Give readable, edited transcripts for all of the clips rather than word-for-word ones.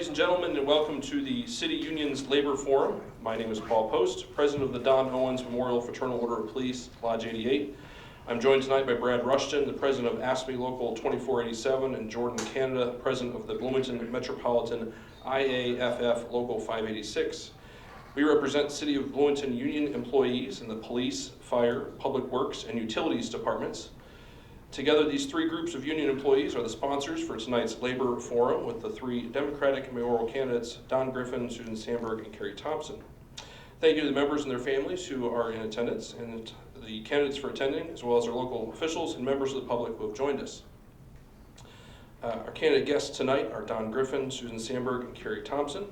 ladies and gentlemen, and welcome to the City Union's Labor Forum. My name is Paul Post, President of the Don Owens Memorial Fraternal Order of Police, Lodge 88. I'm joined tonight by Brad Rushton, the President of AFSCME Local 2487, and Jordan Canada, President of the Bloomington Metropolitan IAFF Local 586. We represent City of Bloomington Union employees in the police, fire, public works, and utilities departments. Together, these three groups of union employees are the sponsors for tonight's Labor Forum with the three Democratic mayoral candidates, Don Griffin, Susan Sandberg, and Kerry Thomson. Thank you to the members and their families who are in attendance, and the candidates for attending, as well as our local officials and members of the public who have joined us. Our candidate guests tonight are Don Griffin, Susan Sandberg, and Kerry Thomson.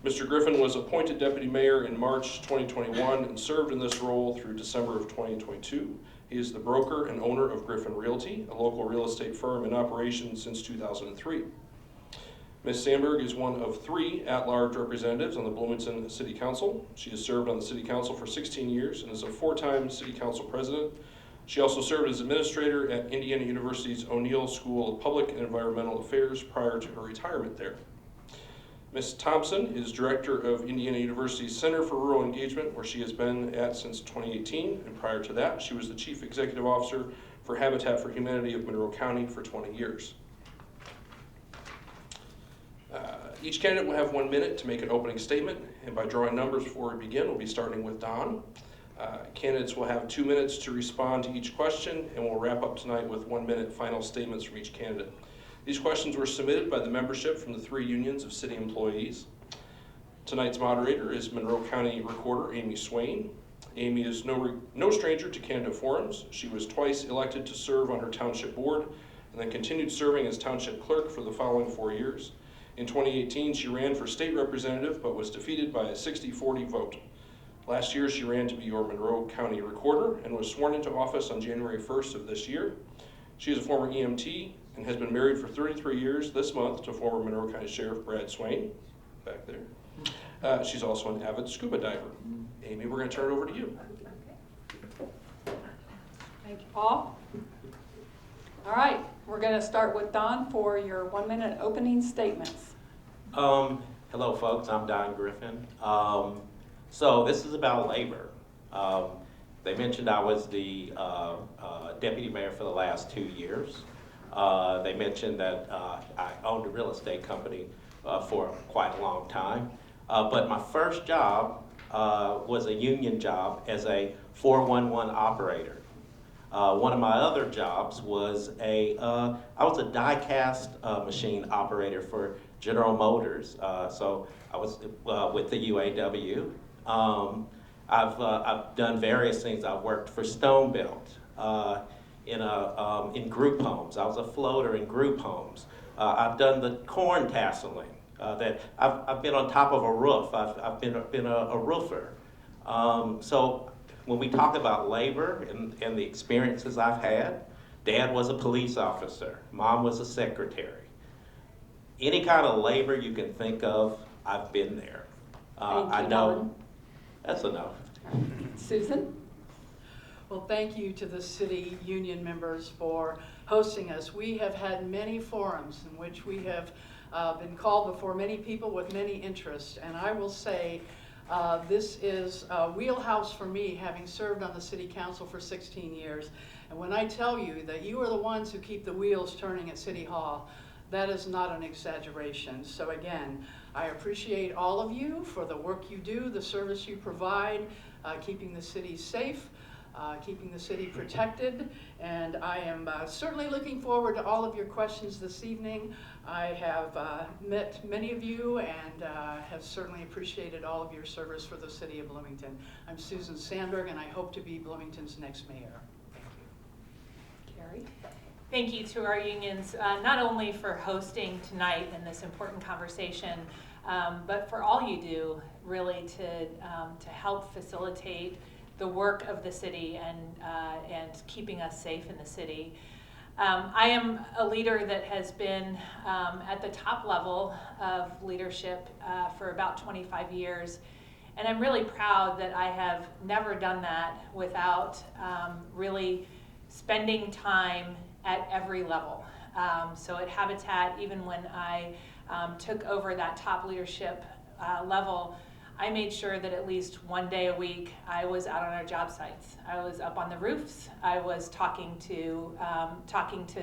Mr. Griffin was appointed Deputy Mayor in March 2021 and served in this role through December of 2022. He is the broker and owner of Griffin Realty, a local real estate firm in operation since 2003. Ms. Sandberg is one of three at-large representatives on the Bloomington City Council. She has served on the City Council for 16 years and is a four-time City Council President. She also served as administrator at Indiana University's O'Neill School of Public and Environmental Affairs prior to her retirement there. Ms. Thomson is director of Indiana University's Center for Rural Engagement, where she has been at since 2018, and prior to that, she was the chief executive officer for Habitat for Humanity of Monroe County for 20 years. Each candidate will have 1 minute to make an opening statement, and by drawing numbers before we begin, we'll be starting with Don. Candidates will have 2 minutes to respond to each question, and we'll wrap up tonight with 1 minute final statements from each candidate. These questions were submitted by the membership from the three unions of city employees. Tonight's moderator is Monroe County Recorder Amy Swain. Amy is no stranger to candidate forums. She was twice elected to serve on her township board and then continued serving as township clerk for the following 4 years. In 2018, she ran for state representative but was defeated by a 60-40 vote. Last year, she ran to be your Monroe County Recorder and was sworn into office on January 1st of this year. She is a former EMT and has been married for 33 years this month to former Monroe County Sheriff Brad Swain, back there. She's also an avid scuba diver. Amy, we're going to turn it over to you. Thank you, Paul. All right, we're going to start with Don for your 1 minute opening statements. Hello, folks. I'm Don Griffin. So this is about labor. They mentioned I was the deputy mayor for the last 2 years. They mentioned that I owned a real estate company for quite a long time. But my first job was a union job as a 411 operator. One of my other jobs was I was a die-cast machine operator for General Motors. So I was with the UAW. I've done various things. I've worked for Stone Belt in group homes. I was a floater in group homes. I've done the corn tasseling. That I've been on top of a roof. I've been a roofer. So when we talk about labor and the experiences I've had, Dad was a police officer. Mom was a secretary. Any kind of labor you can think of, I've been there. I know. Don. That's enough. Susan? Well, thank you to the city union members for hosting us. We have had many forums in which we have been called before many people with many interests, and I will say this is a wheelhouse for me, having served on the city council for 16 years. And when I tell you that you are the ones who keep the wheels turning at City Hall, that is not an exaggeration. So again, I appreciate all of you for the work you do, the service you provide, keeping the city safe, keeping the city protected, and I am certainly looking forward to all of your questions this evening. I have met many of you and have certainly appreciated all of your service for the city of Bloomington. I'm Susan Sandberg, and I hope to be Bloomington's next mayor. Thank you. Carrie? Thank you to our unions, not only for hosting tonight in this important conversation, but for all you do really to help facilitate the work of the city and keeping us safe in the city. I am a leader that has been at the top level of leadership for about 25 years, and I'm really proud that I have never done that without really spending time at every level. So at Habitat, even when I took over that top leadership level, I made sure that at least one day a week I was out on our job sites. I was up on the roofs. I was talking to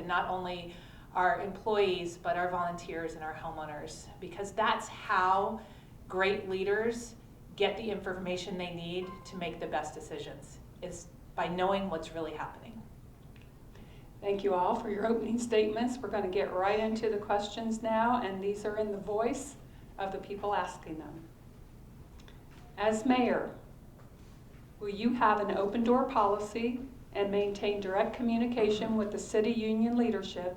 not only our employees but our volunteers and our homeowners, because that's how great leaders get the information they need to make the best decisions, is by knowing what's really happening. Thank you all for your opening statements. We're going to get right into the questions now, and these are in the voice of the people asking them. As mayor, will you have an open door policy and maintain direct communication with the city union leadership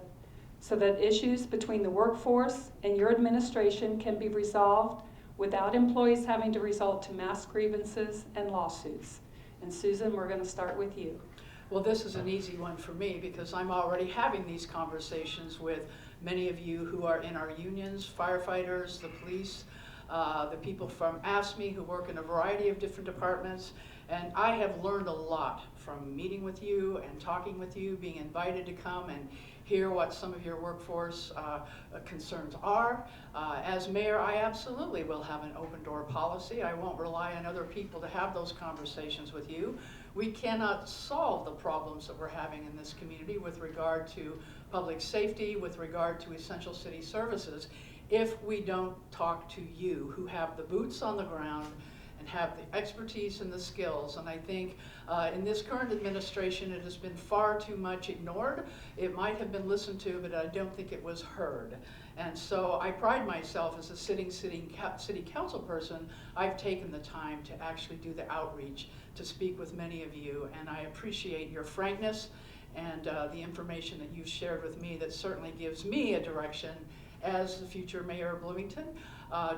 so that issues between the workforce and your administration can be resolved without employees having to resort to mass grievances and lawsuits? And Susan, we're going to start with you. Well, this is an easy one for me because I'm already having these conversations with many of you who are in our unions, firefighters, the police, the people from AFSCME who work in a variety of different departments. And I have learned a lot from meeting with you and talking with you, being invited to come and hear what some of your workforce concerns are. As mayor, I absolutely will have an open door policy. I won't rely on other people to have those conversations with you. We cannot solve the problems that we're having in this community with regard to public safety, with regard to essential city services, if we don't talk to you who have the boots on the ground and have the expertise and the skills. And I think in this current administration, it has been far too much ignored. It might have been listened to, but I don't think it was heard. And so I pride myself as a sitting city council person. I've taken the time to actually do the outreach, to speak with many of you, and I appreciate your frankness and the information that you've shared with me that certainly gives me a direction as the future mayor of Bloomington,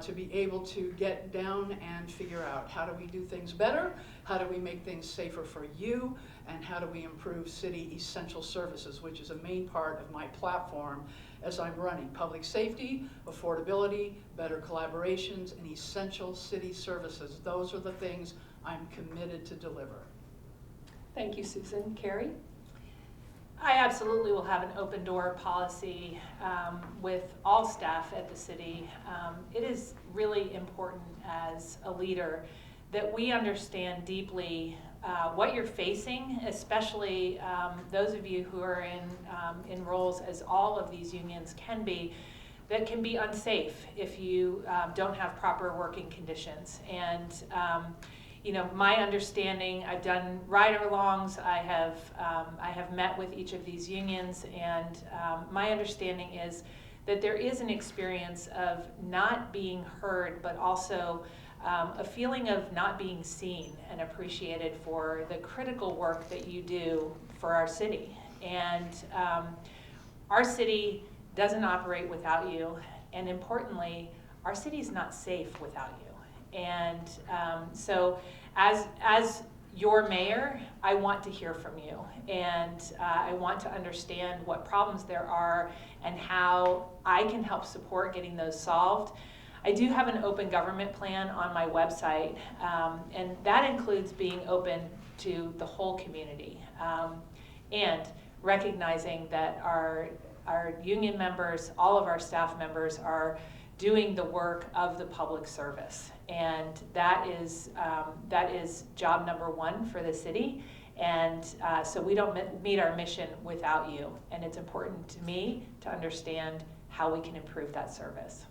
to be able to get down and figure out how do we do things better, how do we make things safer for you, and how do we improve city essential services, which is a main part of my platform as I'm running. Public safety, affordability, better collaborations, and essential city services. Those are the things I'm committed to deliver. Thank you, Susan. Kerry? I absolutely will have an open door policy with all staff at the city. It is really important as a leader that we understand deeply what you're facing, especially those of you who are in roles, as all of these unions can be, that can be unsafe if you don't have proper working conditions. And you know, my understanding, I've done ride-alongs, I have met with each of these unions, and my understanding is that there is an experience of not being heard, but also a feeling of not being seen and appreciated for the critical work that you do for our city. And our city doesn't operate without you, and importantly, our city is not safe without you. And so as your mayor, I want to hear from you, and I want to understand what problems there are and how I can help support getting those solved. I do have an open government plan on my website, and that includes being open to the whole community, and recognizing that our union members, all of our staff members, are doing the work of the public service, and that is job number one for the city. And so we don't meet our mission without you, and it's important to me to understand how we can improve that service.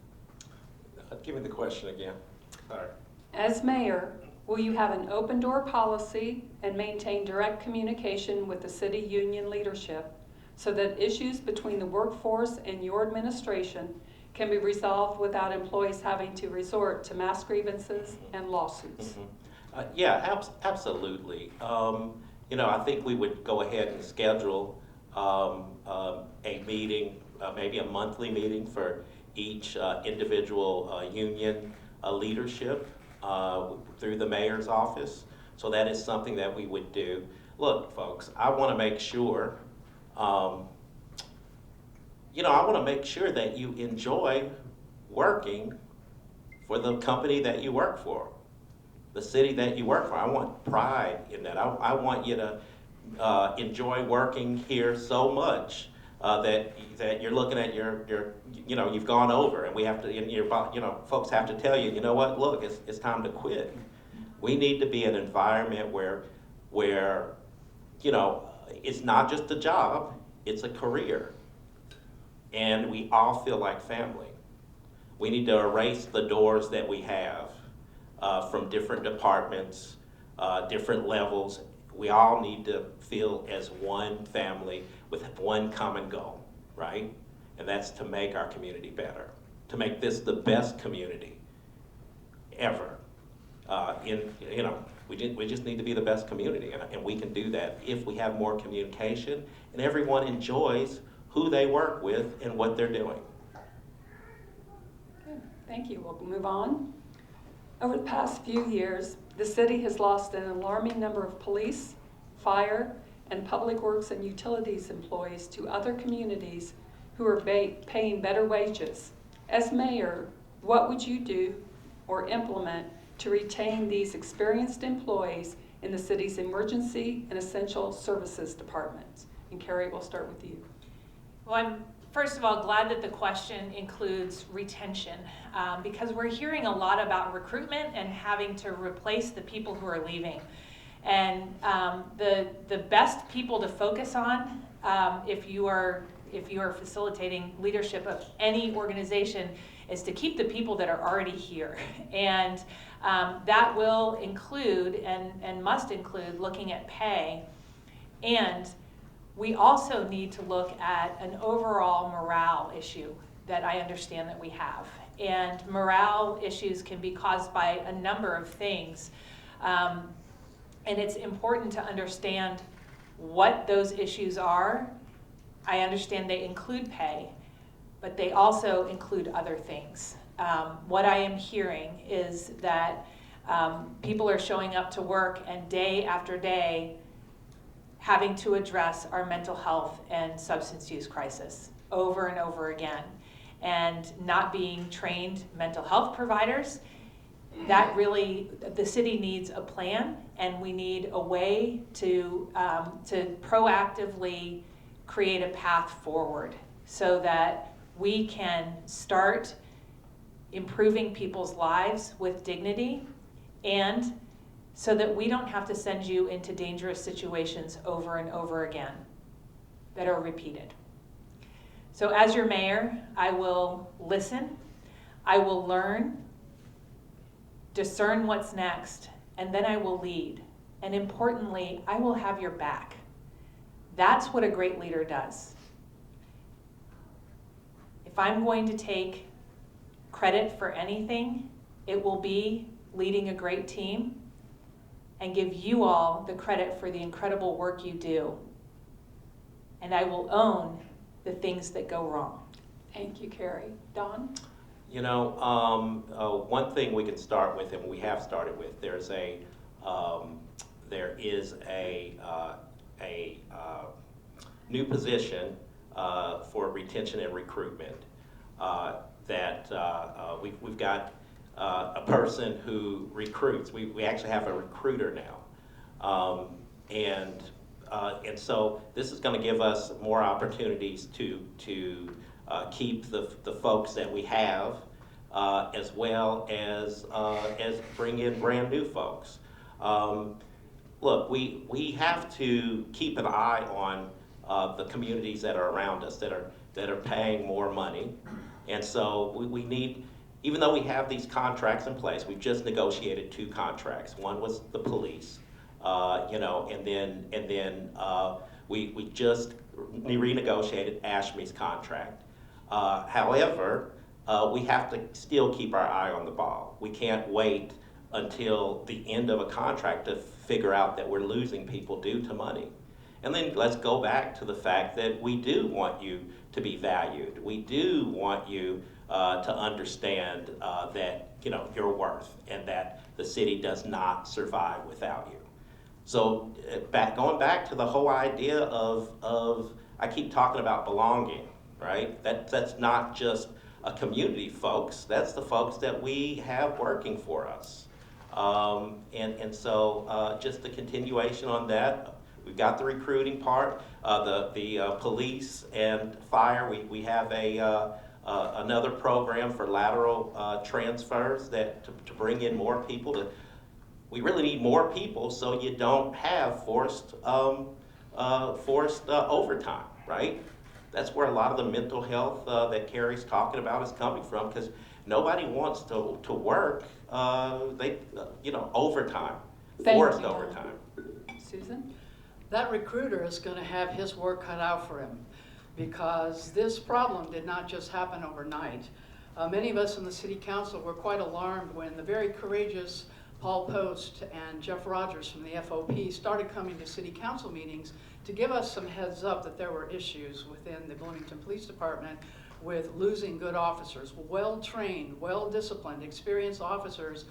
Give me the question again. Sorry. As mayor, will you have an open door policy and maintain direct communication with the city union leadership so that issues between the workforce and your administration can be resolved without employees having to resort to mass grievances and lawsuits? Yeah, absolutely. You know, I think we would go ahead and schedule a meeting, maybe a monthly meeting for each individual union leadership through the mayor's office. So that is something that we would do. Look, folks, I want to make sure, you know, I want to make sure that you enjoy working for the company that you work for, the city that you work for. I want pride in that. I want you to enjoy working here so much that you're looking at you've gone over, and we have to, folks have to tell you, you know what, look, it's time to quit. We need to be an environment where it's not just a job, it's a career. And we all feel like family. We need to erase the doors that we have from different departments, different levels. We all need to feel as one family with one common goal, right? And that's to make our community better, to make this the best community ever. We just need to be the best community, and we can do that if we have more communication and everyone enjoys who they work with and what they're doing. Good. Thank you. We'll move on. Over the past few years, the city has lost an alarming number of police, fire, and public works and utilities employees to other communities who are paying better wages. As mayor, what would you do or implement to retain these experienced employees in the city's emergency and essential services departments? And Kerry, we'll start with you. Well, I'm first of all glad that the question includes retention, because we're hearing a lot about recruitment and having to replace the people who are leaving. And the best people to focus on, if you are facilitating leadership of any organization, is to keep the people that are already here. And that will include and must include looking at pay. And we also need to look at an overall morale issue that I understand that we have. And morale issues can be caused by a number of things. And it's important to understand what those issues are. I understand they include pay, but they also include other things. What I am hearing is that people are showing up to work and day after day having to address our mental health and substance use crisis over and over again, and not being trained mental health providers. That really, the city needs a plan, and we need a way to proactively create a path forward so that we can start improving people's lives with dignity, and so that we don't have to send you into dangerous situations over and over again that are repeated. So as your mayor, I will listen, I will learn, discern what's next, and then I will lead. And importantly, I will have your back. That's what a great leader does. If I'm going to take credit for anything, it will be leading a great team and give you all the credit for the incredible work you do. And I will own the things that go wrong. Thank you, Kerry. Don? One thing we can start with, and we have started with, there is a new position for retention and recruitment that we've got a person who recruits. We actually have a recruiter now, and so this is going to give us more opportunities to keep the folks that we have, as well as bring in brand new folks. Look, we have to keep an eye on the communities that are around us that are paying more money, and so we need. Even though we have these contracts in place, we've just negotiated 2 contracts. One was the police, and then we just renegotiated AFSCME's contract. However, we have to still keep our eye on the ball. We can't wait until the end of a contract to figure out that we're losing people due to money. And then let's go back to the fact that we do want you to be valued. We do want you to understand that your worth, and that the city does not survive without you. So going back to the whole idea of I keep talking about belonging, right? That's not just a community folks, that's the folks that we have working for us. And so just the continuation on that, We've got the recruiting part, the police and fire. We have another program for lateral transfers to bring in more people. We really need more people so you don't have forced overtime, right? That's where a lot of the mental health that Kerry's talking about is coming from, because nobody wants to work overtime, Thank forced you, Don. overtime. Susan? That recruiter is going to have his work cut out for him, because this problem did not just happen overnight. Many of us in the City Council were quite alarmed when the very courageous Paul Post and Jeff Rogers from the FOP started coming to City Council meetings to give us some heads up that there were issues within the Bloomington Police Department with losing good officers, well-trained, well-disciplined, experienced officers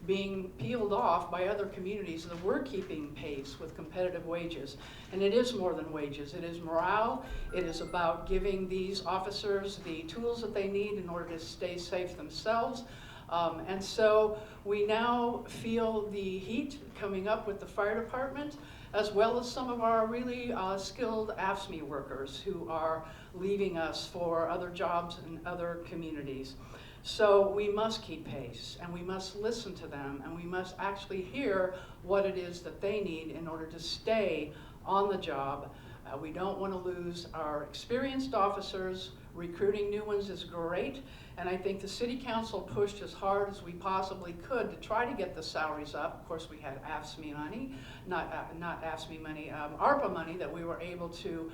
being peeled off by other communities that were keeping pace with competitive wages. And it is more than wages. It is morale. It is about giving these officers the tools that they need in order to stay safe themselves. And so we now feel the heat coming up with the fire department, as well as some of our really skilled AFSCME workers who are leaving us for other jobs in other communities. So we must keep pace, and we must listen to them, and we must actually hear what it is that they need in order to stay on the job. We don't want to lose our experienced officers. Recruiting new ones is great, and I think the City Council pushed as hard as we possibly could to try to get the salaries up. Of course, we had AFSCME money, not AFSCME money, ARPA money that we were able to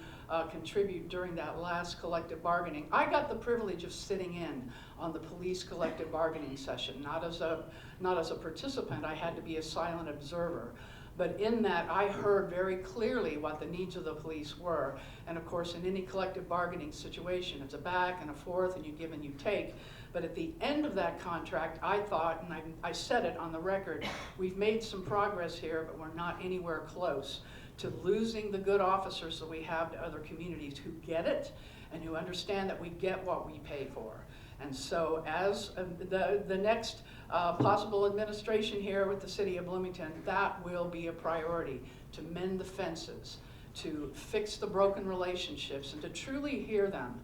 contribute during that last collective bargaining. I got the privilege of sitting in on the police collective bargaining session, not as a participant. I had to be a silent observer. But in that, I heard very clearly what the needs of the police were. And of course, in any collective bargaining situation, it's a back and a forth, and you give and you take. But at the end of that contract, I thought, and I said it on the record, we've made some progress here, but we're not anywhere close to losing the good officers that we have to other communities who get it and who understand that we get what we pay for. And so as the next possible administration here with the City of Bloomington, that will be a priority, to mend the fences, to fix the broken relationships, and to truly hear them.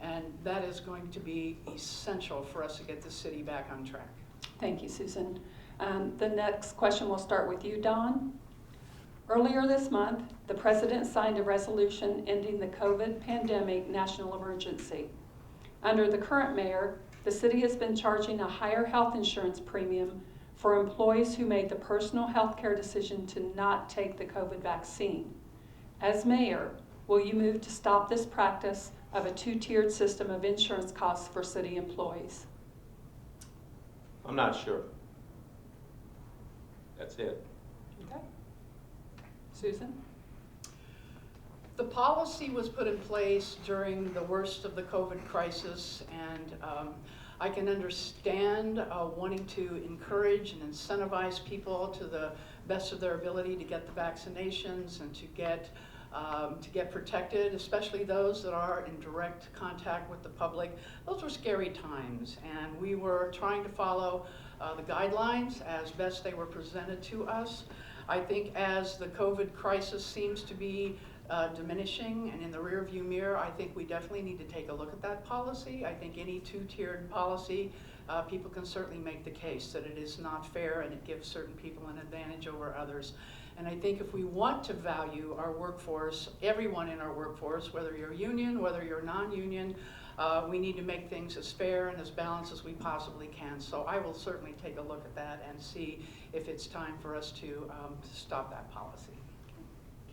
And that is going to be essential for us to get the city back on track. Thank you, Susan. The next question will start with you, Don. Earlier this month, the President signed a resolution ending the COVID pandemic national emergency. Under the current mayor, the city has been charging a higher health insurance premium for employees who made the personal health care decision to not take the COVID vaccine. As mayor, will you move to stop this practice of a two-tiered system of insurance costs for city employees? I'm not sure. That's it. Okay. Susan? The policy was put in place during the worst of the COVID crisis, and I can understand wanting to encourage and incentivize people to the best of their ability to get the vaccinations and to get protected, especially those that are in direct contact with the public. Those were scary times, and we were trying to follow the guidelines as best they were presented to us. I think as the COVID crisis seems to be diminishing and in the rearview mirror, I think we definitely need to take a look at that policy. I think any two-tiered policy, people can certainly make the case that it is not fair and it gives certain people an advantage over others. And I think if we want to value our workforce, everyone in our workforce, whether you're union, whether you're non-union, we need to make things as fair and as balanced as we possibly can. So I will certainly take a look at that and see if it's time for us to stop that policy.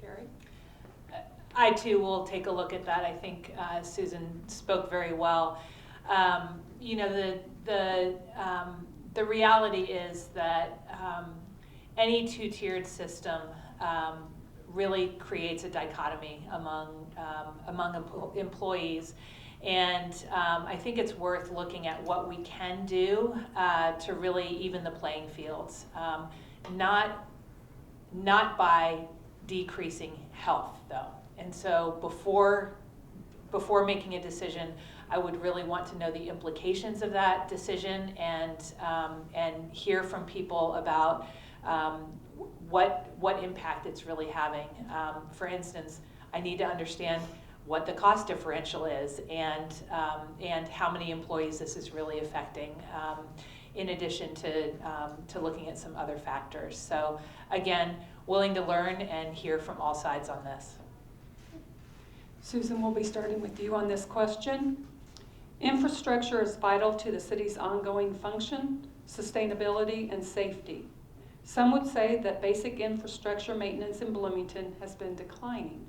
Kerry? I too will take a look at that. I think Susan spoke very well. You know, the reality is that any two-tiered system really creates a dichotomy among employees. And I think it's worth looking at what we can do to really even the playing fields, not by decreasing health, though. And so before making a decision, I would really want to know the implications of that decision and hear from people about what impact it's really having. For instance, I need to understand what the cost differential is and how many employees this is really affecting, in addition to looking at some other factors. So again, willing to learn and hear from all sides on this. Susan, we'll be starting with you on this question. Infrastructure is vital to the city's ongoing function, sustainability, and safety. Some would say that basic infrastructure maintenance in Bloomington has been declining.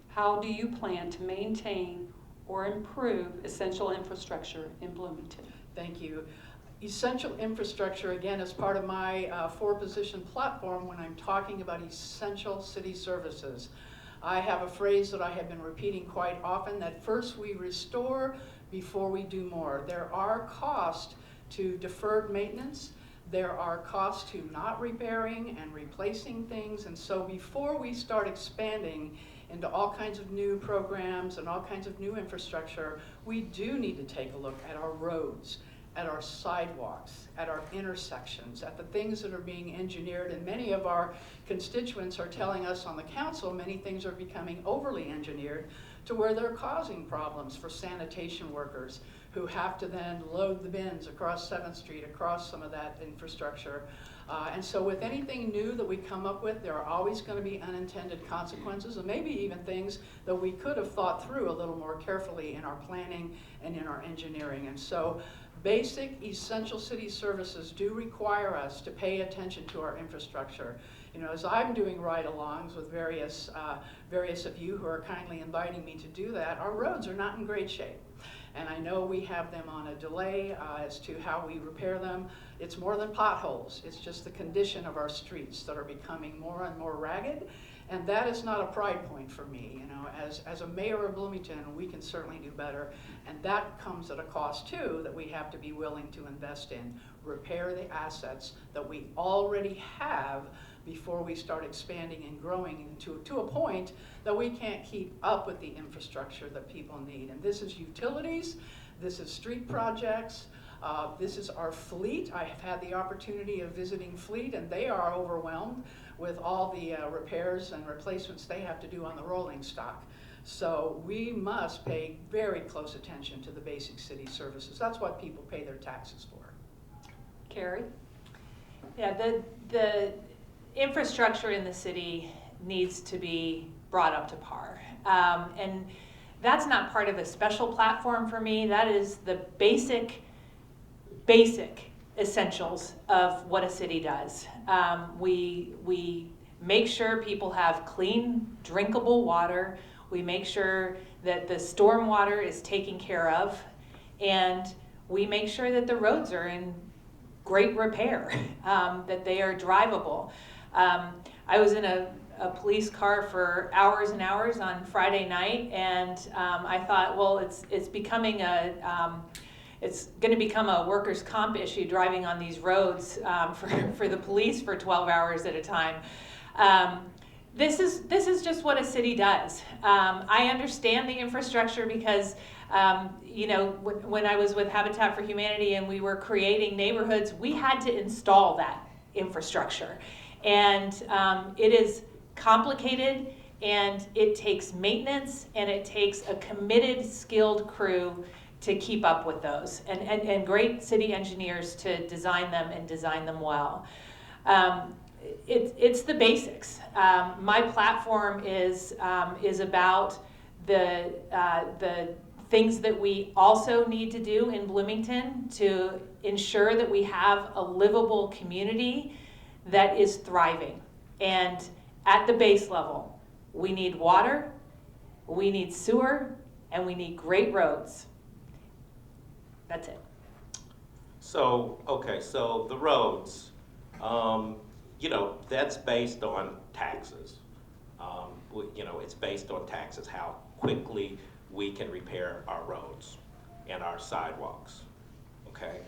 How do you plan to maintain or improve essential infrastructure in Bloomington? Thank you. Essential infrastructure, again, is part of my 4-position platform when I'm talking about essential city services. I have a phrase that I have been repeating quite often, that first we restore before we do more. There are costs to deferred maintenance. There are costs to not repairing and replacing things. And so before we start expanding into all kinds of new programs and all kinds of new infrastructure, we do need to take a look at our roads, at our sidewalks, at our intersections, at the things that are being engineered. And many of our constituents are telling us on the council many things are becoming overly engineered to where they're causing problems for sanitation workers who have to then load the bins across 7th Street, across some of that infrastructure. And so with anything new that we come up with, there are always going to be unintended consequences, and maybe even things that we could have thought through a little more carefully in our planning and in our engineering. And so basic essential city services do require us to pay attention to our infrastructure. You know, as I'm doing ride-alongs with various of you who are kindly inviting me to do that, our roads are not in great shape. And I know we have them on a delay as to how we repair them. It's more than potholes. It's just the condition of our streets that are becoming more and more ragged. And that is not a pride point for me. You know, as a mayor of Bloomington, we can certainly do better. And that comes at a cost too, that we have to be willing to invest in. Repair the assets that we already have before we start expanding and growing to a point that we can't keep up with the infrastructure that people need. And this is utilities, this is street projects, this is our fleet. I have had the opportunity of visiting fleet, and they are overwhelmed with all the repairs and replacements they have to do on the rolling stock. So we must pay very close attention to the basic city services. That's what people pay their taxes for. Kerry? Yeah, the infrastructure in the city needs to be brought up to par. And that's not part of a special platform for me. That is the basic essentials of what a city does. We make sure people have clean, drinkable water. We make sure that the storm water is taken care of. And we make sure that the roads are in great repair, that they are drivable. I was in a police car for hours and hours on Friday night, and I thought, well, it's becoming it's going to become a workers' comp issue driving on these roads for the police for 12 hours at a time. This is just what a city does. I understand the infrastructure because you know, when I was with Habitat for Humanity and we were creating neighborhoods, we had to install that infrastructure. And it is complicated, and it takes maintenance, and it takes a committed, skilled crew to keep up with those, and great city engineers to design them and design them well. It's the basics. My platform is about the things that we also need to do in Bloomington to ensure that we have a livable community that is thriving. And at the base level, we need water, we need sewer, and we need great roads. That's it. So, okay, so the roads, you know, that's based on taxes. You know, it's based on taxes, how quickly we can repair our roads and our sidewalks, okay?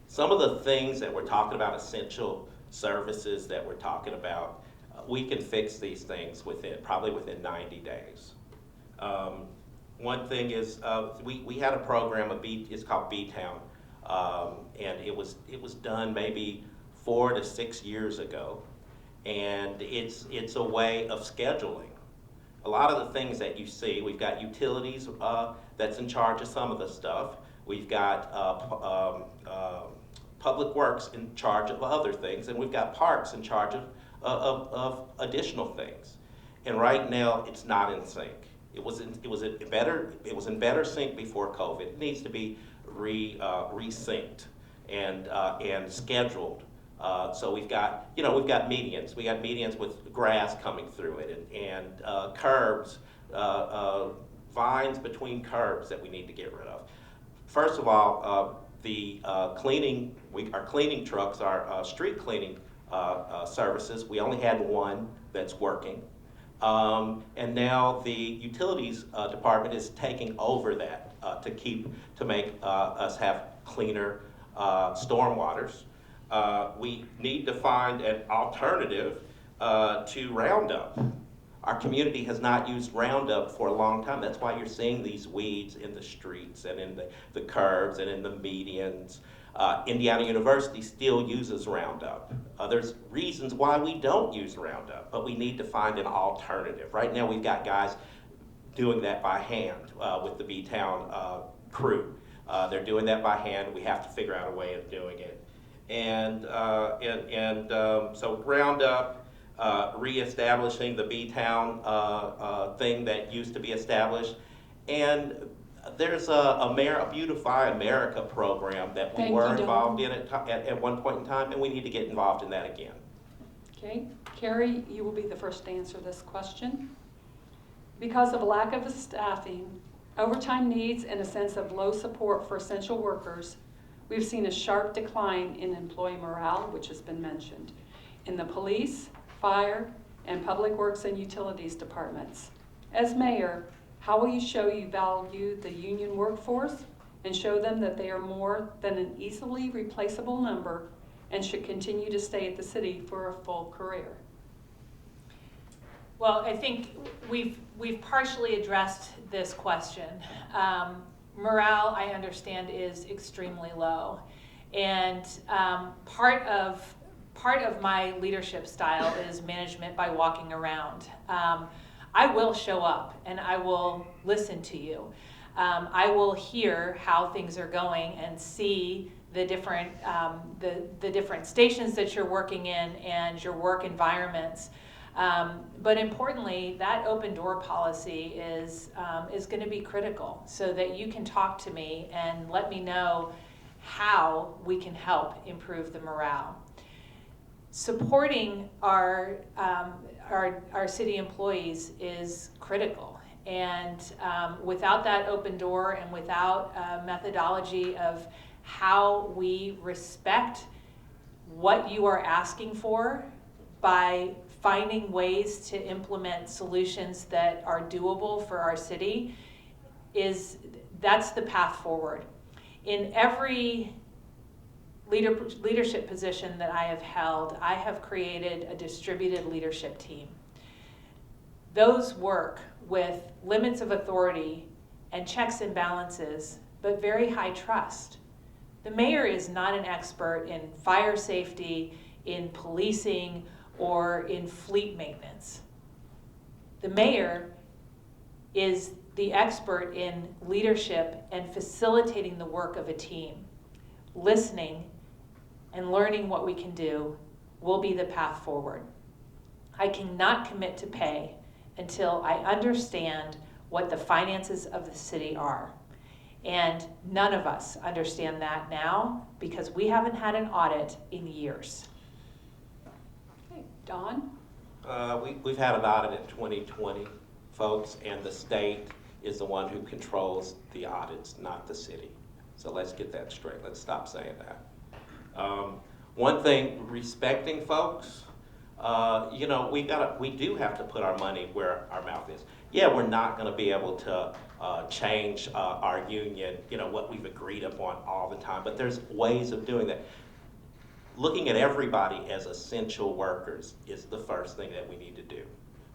Some of the things that we're talking about, essential services that we're talking about, we can fix these things probably within 90 days. One thing is, we had a program, it's called B-Town, and it was done maybe 4 to 6 years ago, and it's a way of scheduling. A lot of the things that you see, we've got utilities that's in charge of some of the stuff. We've got public works in charge of other things, and we've got parks in charge of additional things. And right now, it's not in sync. It was in better sync before COVID. It needs to be resynced and scheduled. So we've got medians. We got medians with grass coming through it and curbs, vines between curbs that we need to get rid of. First of all, our cleaning trucks, our street cleaning services, we only had one that's working. And now the utilities department is taking over that to make us have cleaner stormwaters. We need to find an alternative to Roundup. Our community has not used Roundup for a long time. That's why you're seeing these weeds in the streets and in the curbs and in the medians. Indiana University still uses Roundup. There's reasons why we don't use Roundup, but we need to find an alternative. Right now we've got guys doing that by hand with the B-Town crew. They're doing that by hand. We have to figure out a way of doing it. And so Roundup, reestablishing the B-Town thing that used to be established, and there's a Beautify America program that we were involved in at one point in time, and we need to get involved in that again. Okay, Kerry, you will be the first to answer this question. Because of a lack of staffing, overtime needs, and a sense of low support for essential workers, we've seen a sharp decline in employee morale, which has been mentioned, in the police, fire, and public works and utilities departments. As mayor, how will you show you value the union workforce and show them that they are more than an easily replaceable number and should continue to stay at the city for a full career? Well, I think we've partially addressed this question. Morale, I understand, is extremely low, and part of my leadership style is management by walking around. I will show up and I will listen to you. I will hear how things are going and see the different stations that you're working in and your work environments. But importantly, that open door policy is going to be critical so that you can talk to me and let me know how we can help improve the morale. Supporting our city employees is critical, and without that open door and without a methodology of how we respect what you are asking for by finding ways to implement solutions that are doable for our city, that's the path forward. In every leadership position that I have held, I have created a distributed leadership team. Those work with limits of authority and checks and balances, but very high trust. The mayor is not an expert in fire safety, in policing, or in fleet maintenance. The mayor is the expert in leadership and facilitating the work of a team. Listening and learning what we can do will be the path forward. I cannot commit to pay until I understand what the finances of the city are. And none of us understand that now because we haven't had an audit in years. Okay, Don? We've had an audit in 2020, folks, and the state is the one who controls the audits, not the city. So let's get that straight. Let's stop saying that. One thing, respecting folks, we do have to put our money where our mouth is. Yeah, we're not going to be able to change our union, what we've agreed upon all the time, but there's ways of doing that. Looking at everybody as essential workers is the first thing that we need to do.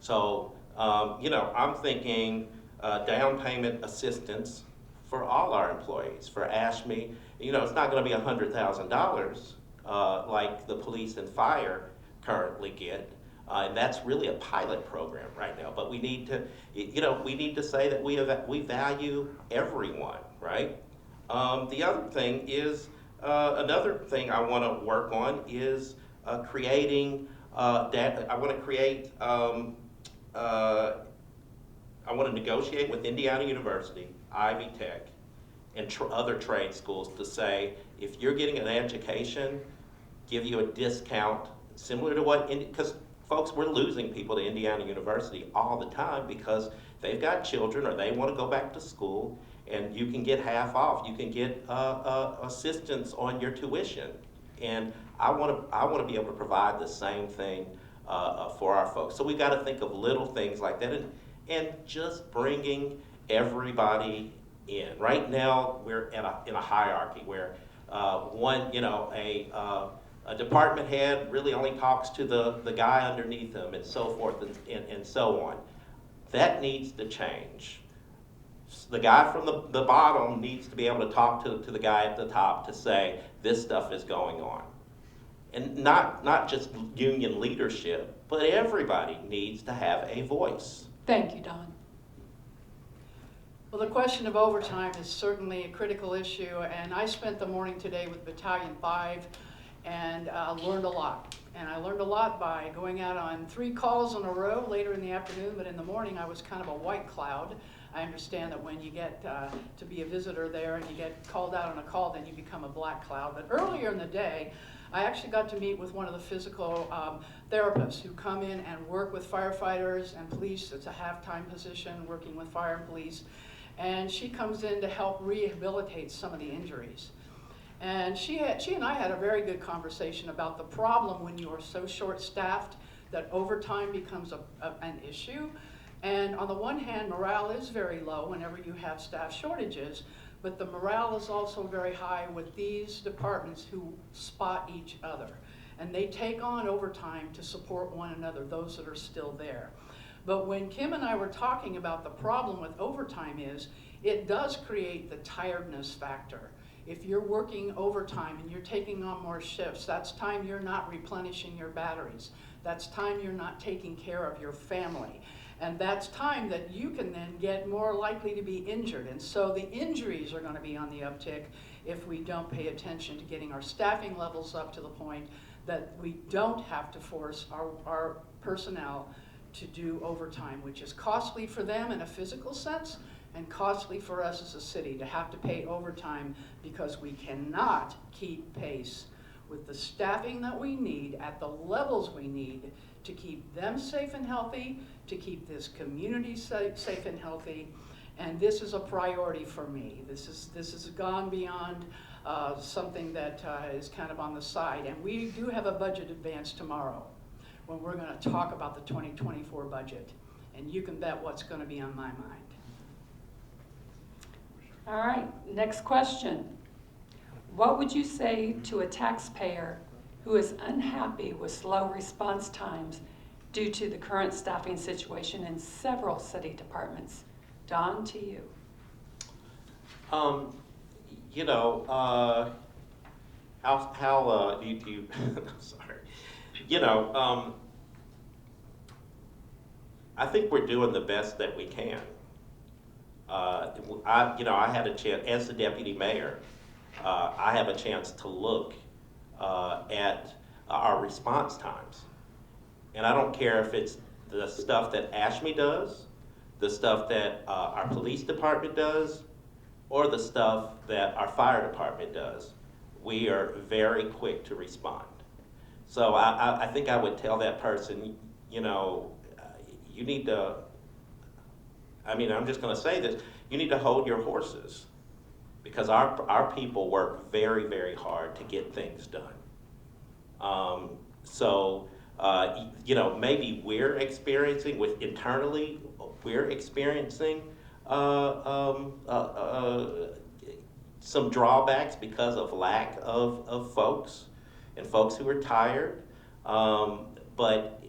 So, I'm thinking down payment assistance for all our employees. For AFSCME, it's not going to be $100,000 like the police and fire currently get. And that's really a pilot program right now. But we need to, we need to say that we value everyone, right? The other thing is, another thing I want to work on is creating data. I want to create, I want to negotiate with Indiana University, Ivy Tech, and other trade schools to say, if you're getting an education, give you a discount similar to what, because folks, we're losing people to Indiana University all the time because they've got children or they want to go back to school, and you can get half off. You can get assistance on your tuition, and I want to be able to provide the same thing for our folks. So we got to think of little things like that, and just bringing everybody in. Right now, we're in a hierarchy where a department head really only talks to the guy underneath him, and so forth, and so on. That needs to change. The guy from the bottom needs to be able to talk to the guy at the top to say, this stuff is going on. And not just union leadership, but everybody needs to have a voice. Thank you, Don. Well, the question of overtime is certainly a critical issue, and I spent the morning today with Battalion 5 and learned a lot. And I learned a lot by going out on 3 calls in a row later in the afternoon, but in the morning I was kind of a white cloud. I understand that when you get to be a visitor there and you get called out on a call, then you become a black cloud. But earlier in the day, I actually got to meet with one of the physical therapists who come in and work with firefighters and police. It's a half-time position, working with fire and police. And she comes in to help rehabilitate some of the injuries. And she and I had a very good conversation about the problem when you are so short-staffed that overtime becomes an issue. And on the one hand, morale is very low whenever you have staff shortages, but the morale is also very high with these departments who spot each other. And they take on overtime to support one another, those that are still there. But when Kim and I were talking about the problem with overtime is, it does create the tiredness factor. If you're working overtime and you're taking on more shifts, that's time you're not replenishing your batteries. That's time you're not taking care of your family. And that's time that you can then get more likely to be injured. And so the injuries are going to be on the uptick if we don't pay attention to getting our staffing levels up to the point that we don't have to force our personnel to do overtime, which is costly for them in a physical sense and costly for us as a city to have to pay overtime because we cannot keep pace with the staffing that we need at the levels we need to keep them safe and healthy, to keep this community safe and healthy. And this is a priority for me. This has gone beyond something that is kind of on the side. And we do have a budget advance tomorrow when we're going to talk about the 2024 budget. And you can bet what's going to be on my mind. All right, next question. What would you say to a taxpayer who is unhappy with slow response times due to the current staffing situation in several city departments? Don, to you. How do you sorry. I think we're doing the best that we can. I had a chance, as the deputy mayor, I have a chance to look at our response times. And I don't care if it's the stuff that AFSCME does, the stuff that our police department does, or the stuff that our fire department does. We are very quick to respond. So I think I would tell that person, you need to, I'm just going to say this, you need to hold your horses, because our people work very, very hard to get things done. Maybe we're experiencing internally, we're experiencing some drawbacks because of lack of folks and folks who are tired. But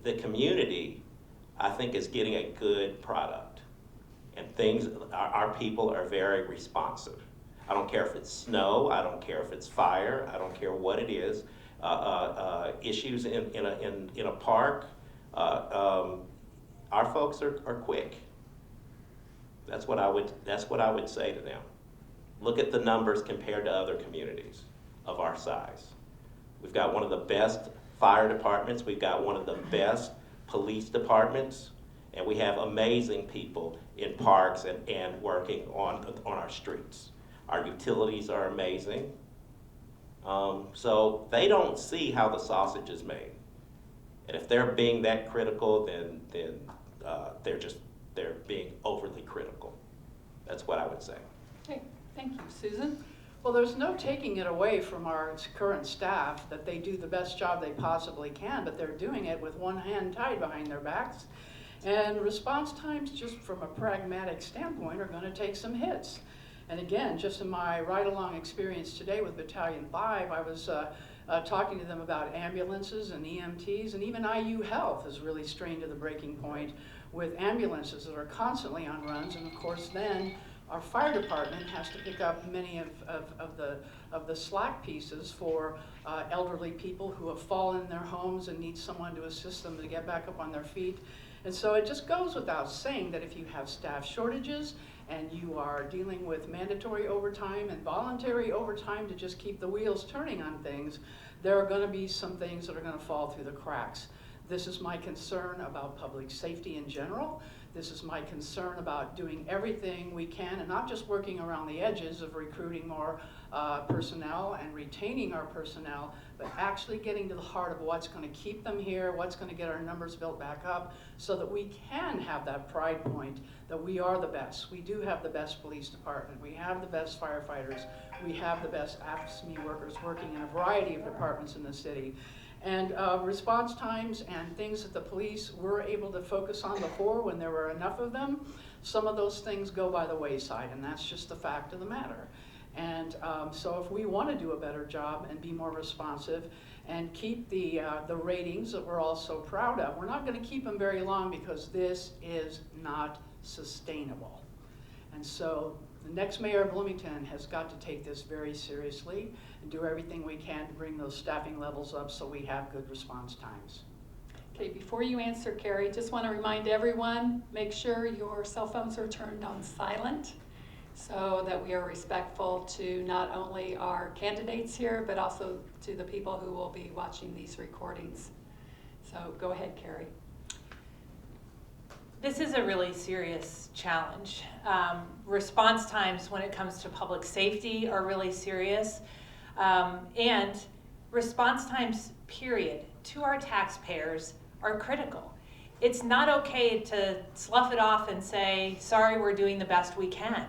the community, I think, is getting a good product. And our people are very responsive. I don't care if it's snow, I don't care if it's fire, I don't care what it is. Issues in a park, our folks are quick. That's what I would say to them. Look at the numbers compared to other communities of our size. We've got one of the best fire departments, we've got one of the best police departments, and we have amazing people in parks and working on our streets. Our utilities are amazing. So they don't see how the sausage is made. And if they're being that critical, then they're being overly critical. That's what I would say. Okay, thank you. Susan? Well, there's no taking it away from our current staff that they do the best job they possibly can, but they're doing it with one hand tied behind their backs. And response times, just from a pragmatic standpoint, are going to take some hits. And again, just in my ride-along experience today with Battalion 5, I was talking to them about ambulances and EMTs, and even IU Health is really strained to the breaking point with ambulances that are constantly on runs, and of course then our fire department has to pick up many of the slack pieces for elderly people who have fallen in their homes and need someone to assist them to get back up on their feet. And so it just goes without saying that if you have staff shortages and you are dealing with mandatory overtime and voluntary overtime to just keep the wheels turning on things, there are going to be some things that are going to fall through the cracks. This is my concern about public safety in general. This is my concern about doing everything we can and not just working around the edges of recruiting more personnel and retaining our personnel, but actually getting to the heart of what's going to keep them here, what's going to get our numbers built back up so that we can have that pride point that we are the best. We do have the best police department. We have the best firefighters. We have the best AFSCME workers working in a variety of departments in the city. And response times and things that the police were able to focus on before when there were enough of them, some of those things go by the wayside, and that's just the fact of the matter. And so if we want to do a better job and be more responsive and keep the ratings that we're all so proud of, we're not going to keep them very long because this is not sustainable. And so the next mayor of Bloomington has got to take this very seriously and do everything we can to bring those staffing levels up so we have good response times. Okay, before you answer, Kerry, just want to remind everyone, make sure your cell phones are turned on silent so that we are respectful to not only our candidates here, but also to the people who will be watching these recordings. So go ahead, Kerry. This is a really serious challenge. Response times when it comes to public safety are really serious. And response times, period, to our taxpayers are critical. It's not okay to slough it off and say, sorry, we're doing the best we can.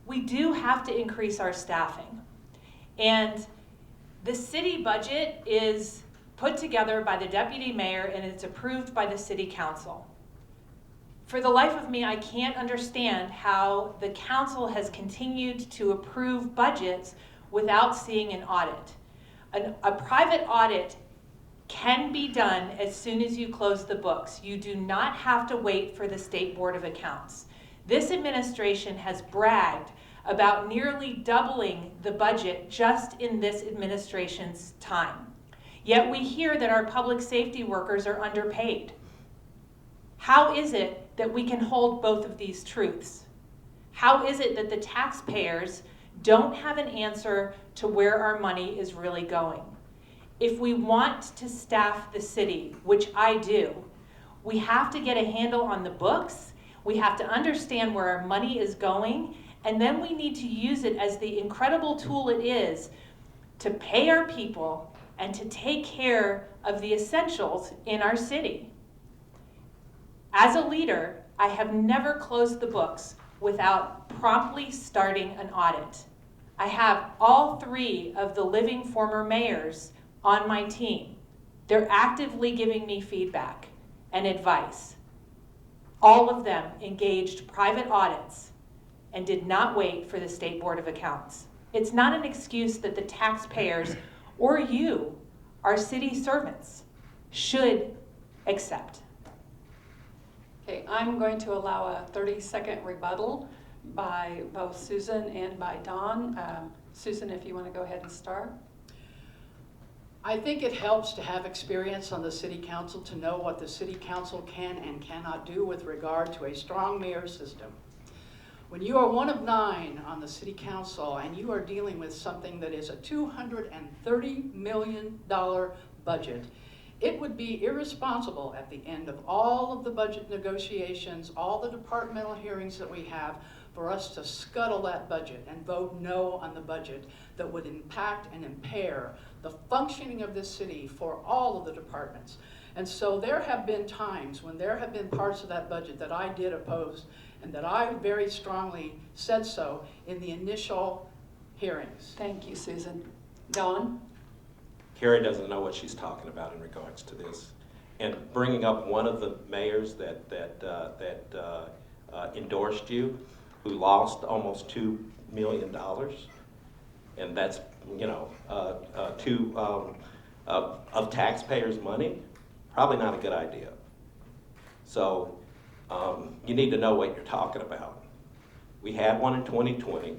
We do have to increase our staffing. And the city budget is put together by the deputy mayor and it's approved by the city council. For the life of me, I can't understand how the council has continued to approve budgets without seeing an audit. A private audit can be done as soon as you close the books. You do not have to wait for the State Board of Accounts. This administration has bragged about nearly doubling the budget just in this administration's time. Yet we hear that our public safety workers are underpaid. How is it that we can hold both of these truths? How is it that the taxpayers don't have an answer to where our money is really going? If we want to staff the city, which I do, we have to get a handle on the books, we have to understand where our money is going, and then we need to use it as the incredible tool it is to pay our people and to take care of the essentials in our city. As a leader, I have never closed the books without promptly starting an audit. I have all 3 of the living former mayors on my team. They're actively giving me feedback and advice. All of them engaged private audits and did not wait for the State Board of Accounts. It's not an excuse that the taxpayers or you, our city servants, should accept. Okay, I'm going to allow a 30-second rebuttal by both Susan and by Don. Susan, if you want to go ahead and start. I think it helps to have experience on the city council to know what the city council can and cannot do with regard to a strong mayor system. When you are one of 9 on the city council and you are dealing with something that is a $230 million budget, it would be irresponsible at the end of all of the budget negotiations, all the departmental hearings that we have, for us to scuttle that budget and vote no on the budget that would impact and impair the functioning of this city for all of the departments. And so there have been times when there have been parts of that budget that I did oppose and that I very strongly said so in the initial hearings. Thank you, Susan. Don? Kerry doesn't know what she's talking about in regards to this. And bringing up one of the mayors that endorsed you, who lost almost $2 million, and that's, you know, of taxpayers' money, probably not a good idea. So you need to know what you're talking about. We had one in 2020,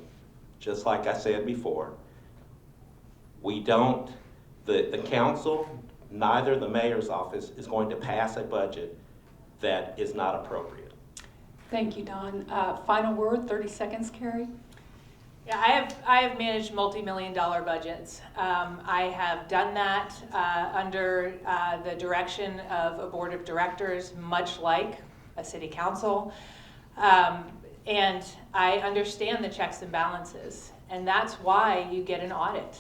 just like I said before. We don't, the council, neither the mayor's office is going to pass a budget that is not appropriate. Thank you, Don. Final word, 30 seconds, Kerry. Yeah, I have managed multi-million-dollar budgets. I have done that under the direction of a board of directors, much like a city council. And I understand the checks and balances. And that's why you get an audit.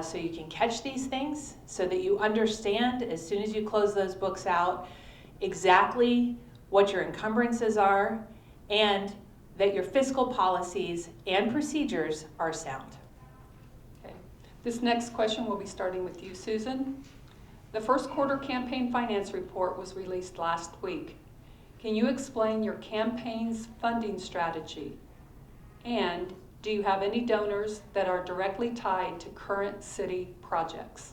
So you can catch these things, so that you understand as soon as you close those books out exactly what your encumbrances are, and that your fiscal policies and procedures are sound. Okay. This next question will be starting with you, Susan. The first quarter campaign finance report was released last week. Can you explain your campaign's funding strategy? And do you have any donors that are directly tied to current city projects?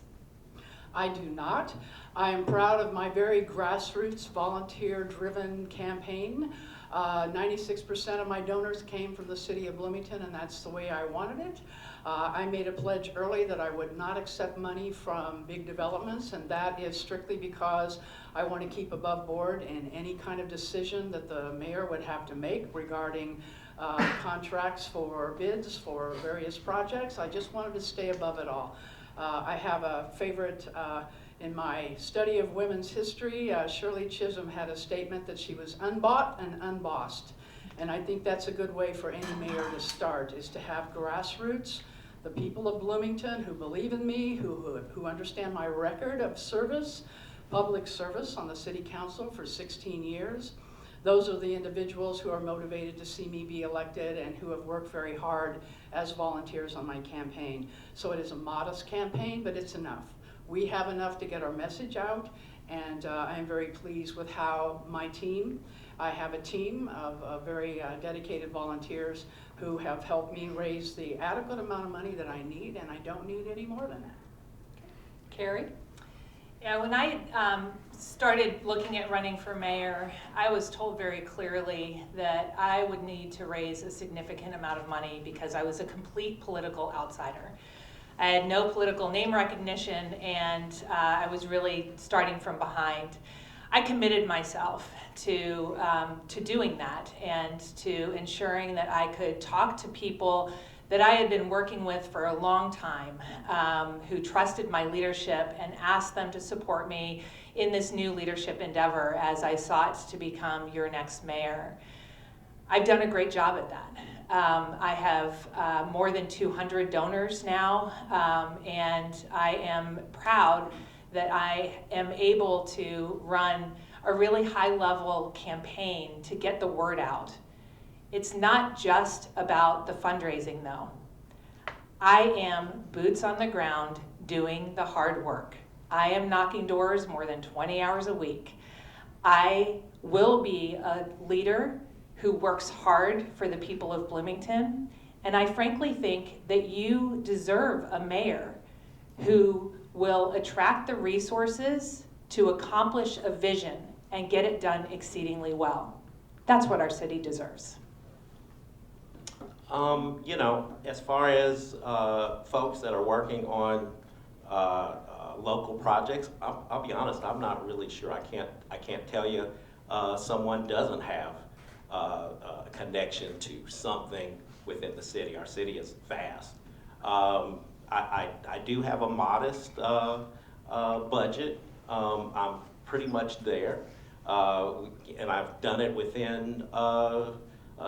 I do not. I am proud of my very grassroots, volunteer-driven campaign. 96% of my donors came from the city of Bloomington, and that's the way I wanted it. I made a pledge early that I would not accept money from big developments, and that is strictly because I want to keep above board in any kind of decision that the mayor would have to make regarding contracts for bids for various projects. I just wanted to stay above it all. I have a favorite in my study of women's history. Shirley Chisholm had a statement that she was unbought and unbossed. And I think that's a good way for any mayor to start, is to have grassroots, the people of Bloomington who believe in me, who understand my record of service, public service on the city council for 16 years. Those are the individuals who are motivated to see me be elected and who have worked very hard as volunteers on my campaign. So it is a modest campaign, but it's enough. We have enough to get our message out, and I am very pleased with how my team, I have a team of very dedicated volunteers who have helped me raise the adequate amount of money that I need, and I don't need any more than that. Kerry? Yeah, when I started looking at running for mayor, I was told very clearly that I would need to raise a significant amount of money because I was a complete political outsider. I had no political name recognition, and I was really starting from behind. I committed myself to doing that and to ensuring that I could talk to people that I had been working with for a long time, who trusted my leadership, and asked them to support me in this new leadership endeavor as I sought to become your next mayor. I've done a great job at that. I have more than 200 donors now, and I am proud that I am able to run a really high-level campaign to get the word out. It's not just about the fundraising, though. I am boots on the ground doing the hard work. I am knocking doors more than 20 hours a week. I will be a leader who works hard for the people of Bloomington, and I frankly think that you deserve a mayor who will attract the resources to accomplish a vision and get it done exceedingly well. That's what our city deserves. You know, as far as folks that are working on local projects, I'll be honest, I'm not really sure. I can't tell you someone doesn't have a connection to something within the city. Our city is vast. I do have a modest budget. I'm pretty much there, and I've done it within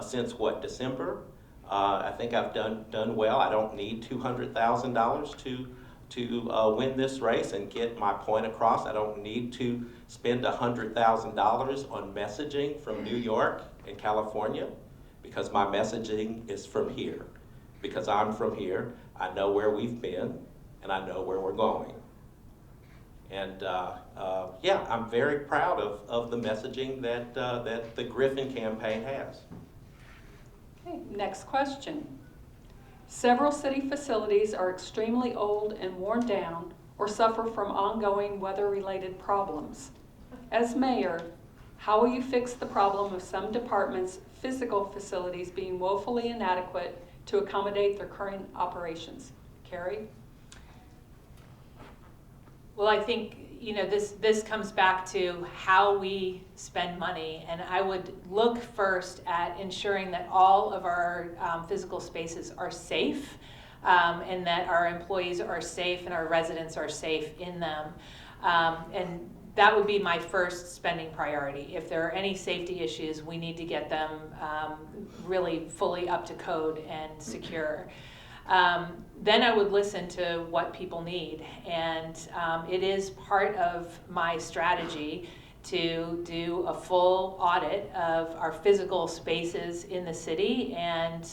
since what, December. I think I've done well. I don't need $200,000 to win this race and get my point across. I don't need to spend $100,000 on messaging from New York and California, because my messaging is from here. Because I'm from here, I know where we've been, and I know where we're going. And yeah, I'm very proud of the messaging that the Griffin campaign has. Okay, next question. Several city facilities are extremely old and worn down or suffer from ongoing weather-related problems. As mayor, how will you fix the problem of some departments' physical facilities being woefully inadequate to accommodate their current operations? Kerry? Well, I think, you know, this comes back to how we spend money, and I would look first at ensuring that all of our physical spaces are safe, and that our employees are safe and our residents are safe in them. And that would be my first spending priority. If there are any safety issues, we need to get them really fully up to code and secure. Then I would listen to what people need, and it is part of my strategy to do a full audit of our physical spaces in the city, and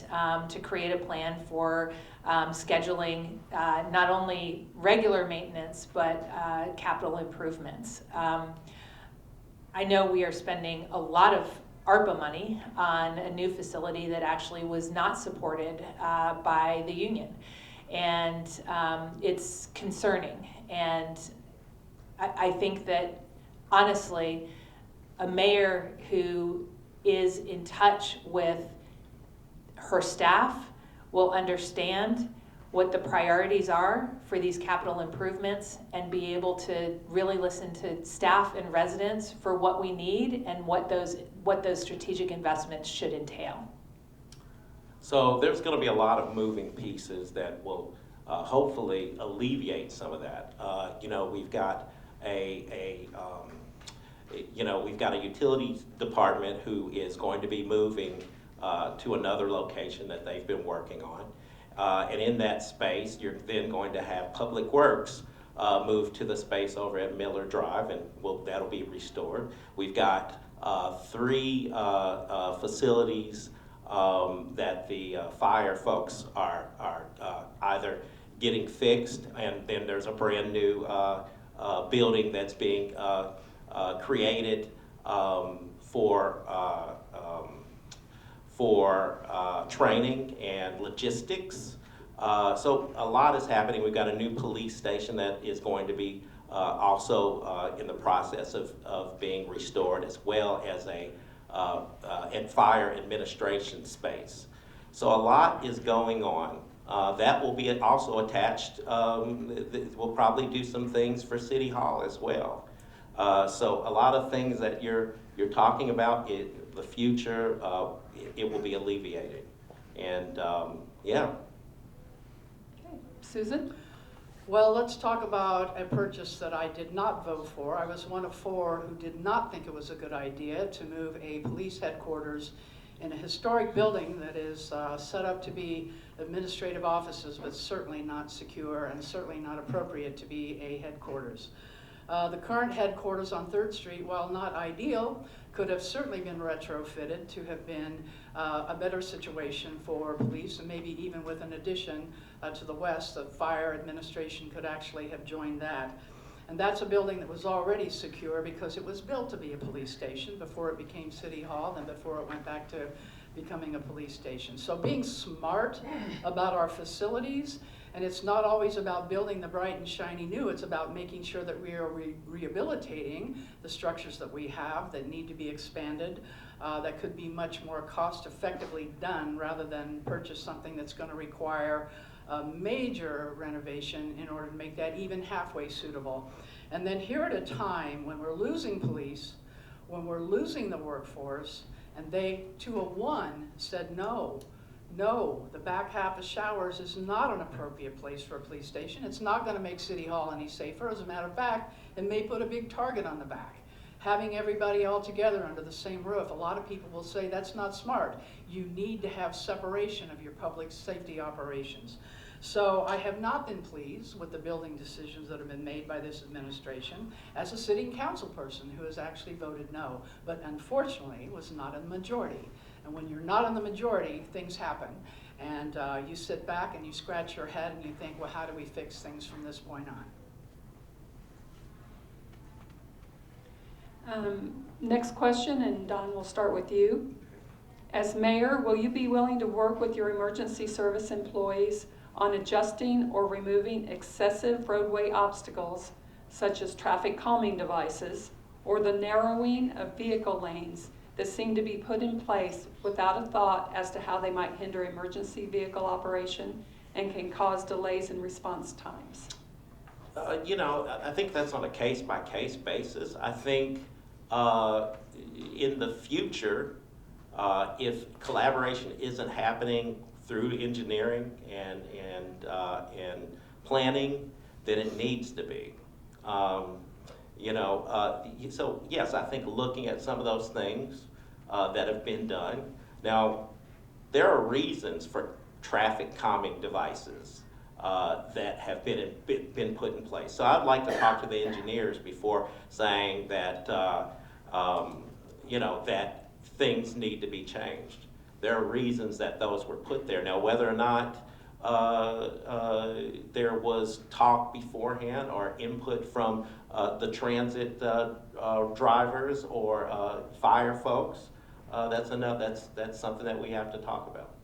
to create a plan for scheduling not only regular maintenance but capital improvements. I know we are spending a lot of ARPA money on a new facility that actually was not supported by the union. And it's concerning. And I think that, honestly, a mayor who is in touch with her staff will understand what the priorities are for these capital improvements and be able to really listen to staff and residents for what we need and what those strategic investments should entail. So there's going to be a lot of moving pieces that will hopefully alleviate some of that. You know, we've got we've got a utilities department who is going to be moving to another location that they've been working on. And in that space, you're then going to have Public Works move to the space over at Miller Drive, and that'll be restored. We've got 3 facilities that the fire folks are either getting fixed, and then there's a brand new building that's being created for training and logistics. So a lot is happening. We've got a new police station that is going to be also in the process of being restored, as well as a fire administration space. So a lot is going on. That will be also attached. We'll probably do some things for City Hall as well. So a lot of things that you're talking about, the future, it will be alleviated. And yeah. Okay. Susan? Well, let's talk about a purchase that I did not vote for. I was one of 4 who did not think it was a good idea to move a police headquarters in a historic building that is set up to be administrative offices, but certainly not secure and certainly not appropriate to be a headquarters. The current headquarters on 3rd Street, while not ideal, could have certainly been retrofitted to have been a better situation for police, and maybe even with an addition to the west, the fire administration could actually have joined that. And that's a building that was already secure because it was built to be a police station before it became City Hall and before it went back to becoming a police station. So being smart about our facilities And it's not always about building the bright and shiny new, it's about making sure that we are rehabilitating the structures that we have that need to be expanded, that could be much more cost effectively done rather than purchase something that's going to require a major renovation in order to make that even halfway suitable. And then here at a time when we're losing police, when we're losing the workforce, and they, 201, said no, the back half of Showers is not an appropriate place for a police station. It's not going to make City Hall any safer. As a matter of fact, it may put a big target on the back. Having everybody all together under the same roof, a lot of people will say that's not smart. You need to have separation of your public safety operations. So I have not been pleased with the building decisions that have been made by this administration as a sitting council person who has actually voted no, but unfortunately was not in the majority. And when you're not in the majority, things happen. And you sit back and you scratch your head and you think, well, how do we fix things from this point on? Next question, and Don, we'll start with you. As mayor, will you be willing to work with your emergency service employees on adjusting or removing excessive roadway obstacles, such as traffic calming devices, or the narrowing of vehicle lanes that seem to be put in place without a thought as to how they might hinder emergency vehicle operation and can cause delays in response times? I think that's on a case-by-case basis. I think in the future, if collaboration isn't happening through engineering and planning, then it needs to be. So yes, I think looking at some of those things that have been done. Now, there are reasons for traffic calming devices that have been put in place. So I'd like to talk to the engineers before saying that that things need to be changed. There are reasons that those were put there. Now, whether or not there was talk beforehand or input from the transit drivers or fire folks, that's something that we have to talk about.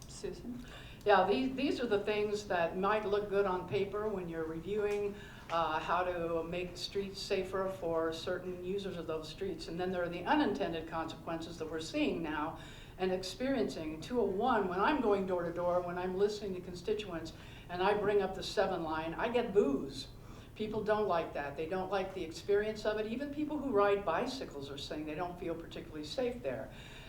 Susan? Yeah, these are the things that might look good on paper when you're reviewing how to make streets safer for certain users of those streets. And then there are the unintended consequences that we're seeing now and experiencing. 201, when I'm going door to door, when I'm listening to constituents and I bring up the 7 line, I get boos. People don't like that. They don't like the experience of it. Even people who ride bicycles are saying they don't feel particularly safe there.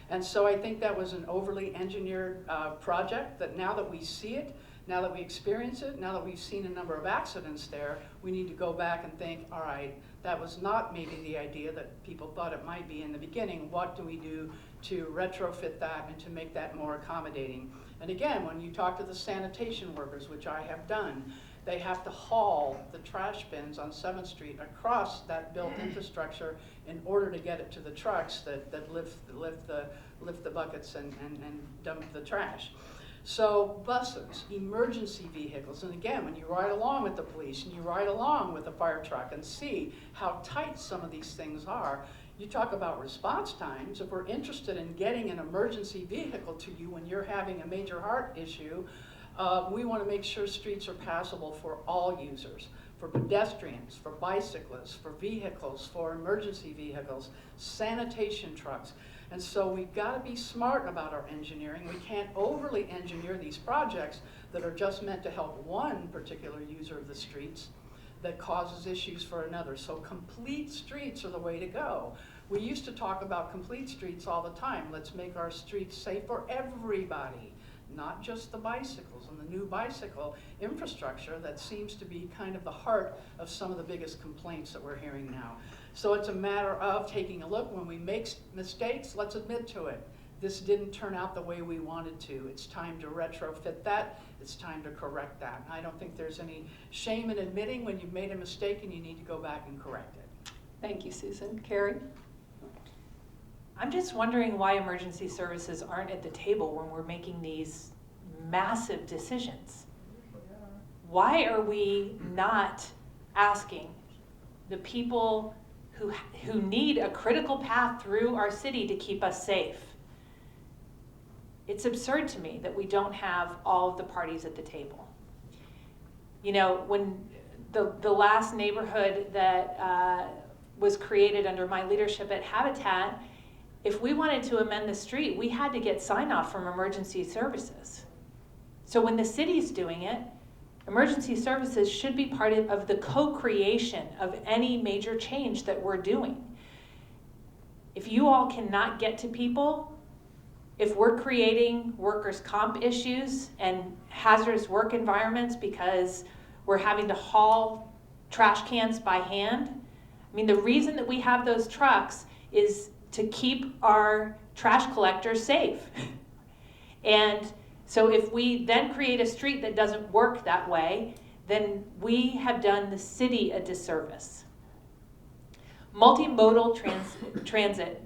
And so I think that was an overly engineered project that now that we see it, now that we experience it, now that we've seen a number of accidents there, we need to go back and think, all right, that was not maybe the idea that people thought it might be in the beginning. What do we do to retrofit that and to make that more accommodating? And again, when you talk to the sanitation workers, which I have done, they have to haul the trash bins on 7th Street across that built infrastructure in order to get it to the trucks that lift the buckets and dump the trash. So buses, emergency vehicles, and again, when you ride along with the police and you ride along with the fire truck and see how tight some of these things are, you talk about response times. If we're interested in getting an emergency vehicle to you when you're having a major heart issue, we want to make sure streets are passable for all users, for pedestrians, for bicyclists, for vehicles, for emergency vehicles, sanitation trucks. And so we've got to be smart about our engineering. We can't overly engineer these projects that are just meant to help one particular user of the streets that causes issues for another. So complete streets are the way to go. We used to talk about complete streets all the time. Let's make our streets safe for everybody, not just the bicycles and the new bicycle infrastructure that seems to be kind of the heart of some of the biggest complaints that we're hearing now. So it's a matter of taking a look. When we make mistakes, let's admit to it. This didn't turn out the way we wanted to. It's time to retrofit that. It's time to correct that. I don't think there's any shame in admitting when you've made a mistake and you need to go back and correct it. Thank you, Susan. Kerry? I'm just wondering why emergency services aren't at the table when we're making these massive decisions. Why are we not asking the people who need a critical path through our city to keep us safe? It's absurd to me that we don't have all of the parties at the table. when the last neighborhood that was created under my leadership at Habitat, if we wanted to amend the street, we had to get sign off from emergency services. So when the city's doing it, emergency services should be part of the co-creation of any major change that we're doing. If you all cannot get to people, if we're creating workers' comp issues and hazardous work environments because we're having to haul trash cans by hand, I mean, the reason that we have those trucks is to keep our trash collectors safe. And so if we then create a street that doesn't work that way, then we have done the city a disservice. Multimodal transit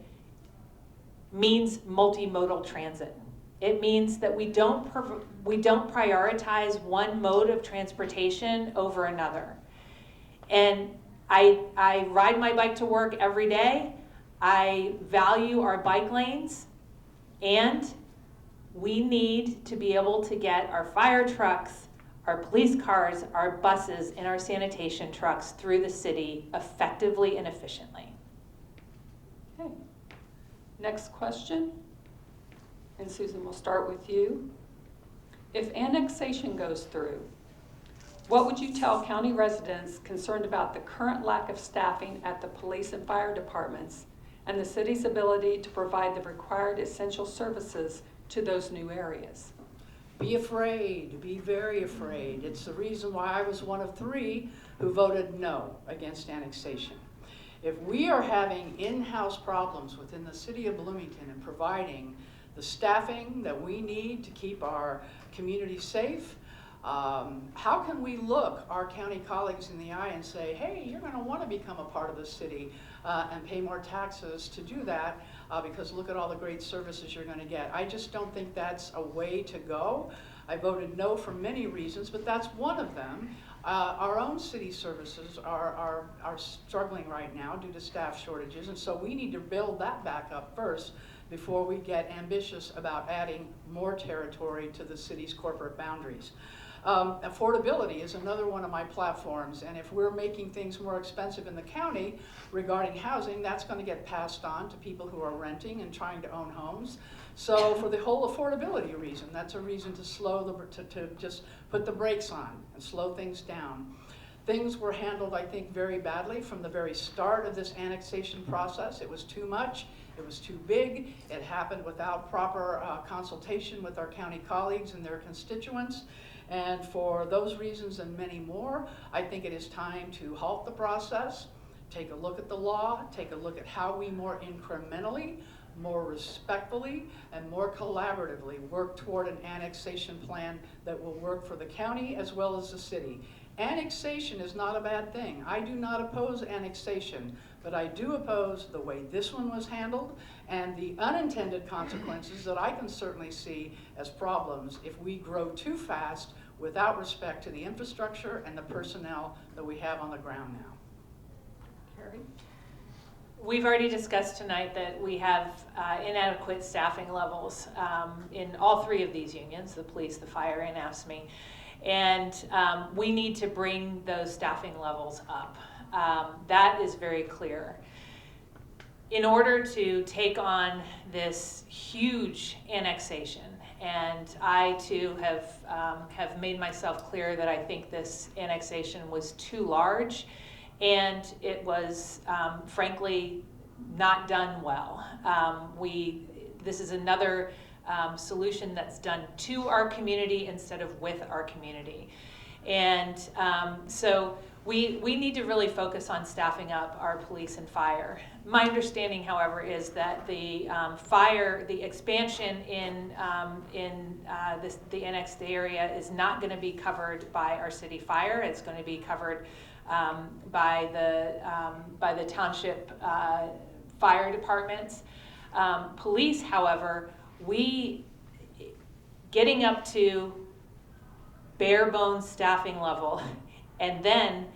means multimodal transit. It means that we don't prioritize one mode of transportation over another. And I ride my bike to work every day. I value our bike lanes, and we need to be able to get our fire trucks, our police cars, our buses, and our sanitation trucks through the city effectively and efficiently. Okay. Next question. And Susan, we'll start with you. If annexation goes through, what would you tell county residents concerned about the current lack of staffing at the police and fire departments and the city's ability to provide the required essential services to those new areas? Be afraid, be very afraid. It's the reason why I was one of 3 who voted no against annexation. If we are having in-house problems within the city of Bloomington and providing the staffing that we need to keep our community safe, how can we look our county colleagues in the eye and say, hey, you're going to want to become a part of the city and pay more taxes to do that because look at all the great services you're going to get. I just don't think that's a way to go. I voted no for many reasons, but that's one of them. Our own city services are struggling right now due to staff shortages, and so we need to build that back up first before we get ambitious about adding more territory to the city's corporate boundaries. Affordability is another one of my platforms, and if we're making things more expensive in the county regarding housing, that's going to get passed on to people who are renting and trying to own homes. So for the whole affordability reason, that's a reason to to just put the brakes on and slow things down. Things were handled, I think, very badly from the very start of this annexation process. It was too much, it was too big, it happened without proper consultation with our county colleagues and their constituents. And for those reasons and many more, I think it is time to halt the process, take a look at the law, take a look at how we more incrementally, more respectfully, and more collaboratively work toward an annexation plan that will work for the county as well as the city. Annexation is not a bad thing. I do not oppose annexation, but I do oppose the way this one was handled and the unintended consequences that I can certainly see as problems if we grow too fast without respect to the infrastructure and the personnel that we have on the ground now. Kerry? We've already discussed tonight that we have inadequate staffing levels in all 3 of these unions, the police, the fire, and AFSCME. And we need to bring those staffing levels up. That is very clear. In order to take on this huge annexation, and I too have made myself clear that I think this annexation was too large, and it was frankly not done well. This is another solution that's done to our community instead of with our community. And so we need to really focus on staffing up our police and fire. My understanding, however, is that the expansion in the annexed area is not going to be covered by our city fire. It's going to be covered by the township fire departments. Police, however, getting up to bare bones staffing level and then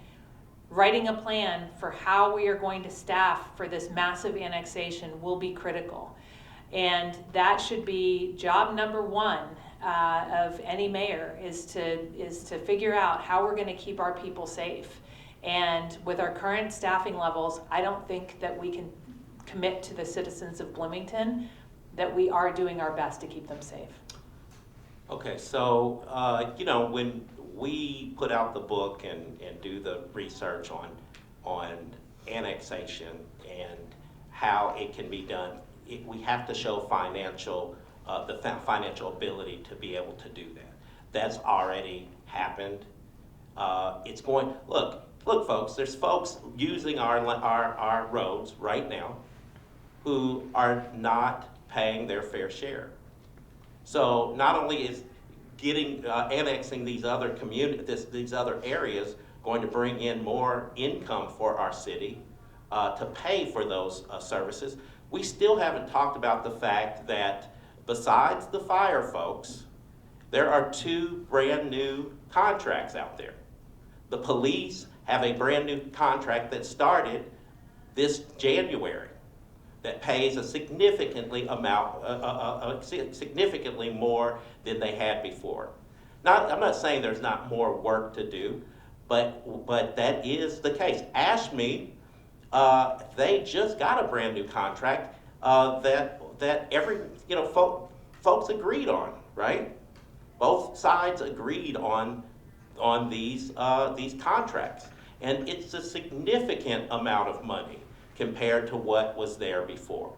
writing a plan for how we are going to staff for this massive annexation will be critical. And that should be job number 1 of any mayor is to figure out how we're going to keep our people safe. And with our current staffing levels, I don't think that we can commit to the citizens of Bloomington that we are doing our best to keep them safe. Okay, so, you know, when we put out the book and do the research on annexation and how it can be done, we have to show financial, the financial ability to be able to do that. That's already happened. It's going, look folks, there's folks using our roads right now who are not paying their fair share. So not only is annexing these other these other areas going to bring in more income for our city to pay for those services, we still haven't talked about the fact that besides the fire folks, there are 2 brand new contracts out there. The police have a brand new contract that started this January that pays a significantly more than they had before. I'm not saying there's not more work to do, but that is the case. AFSCME, they just got a brand new contract that every folks agreed on, right? Both sides agreed on these contracts, and it's a significant amount of money compared to what was there before.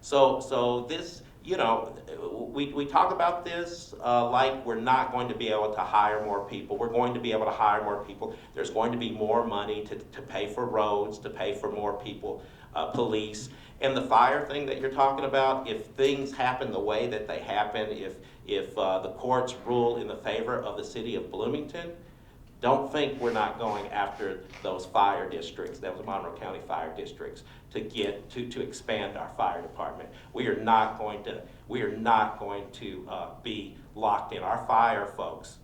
So this, we talk about this like we're not going to be able to hire more people. We're going to be able to hire more people. There's going to be more money to pay for roads, to pay for more people, police. And the fire thing that you're talking about, if things happen the way that they happen, if the courts rule in the favor of the city of Bloomington, don't think we're not going after those fire districts, those Monroe County fire districts, to expand our fire department. We are not going to be locked in. Our fire folks.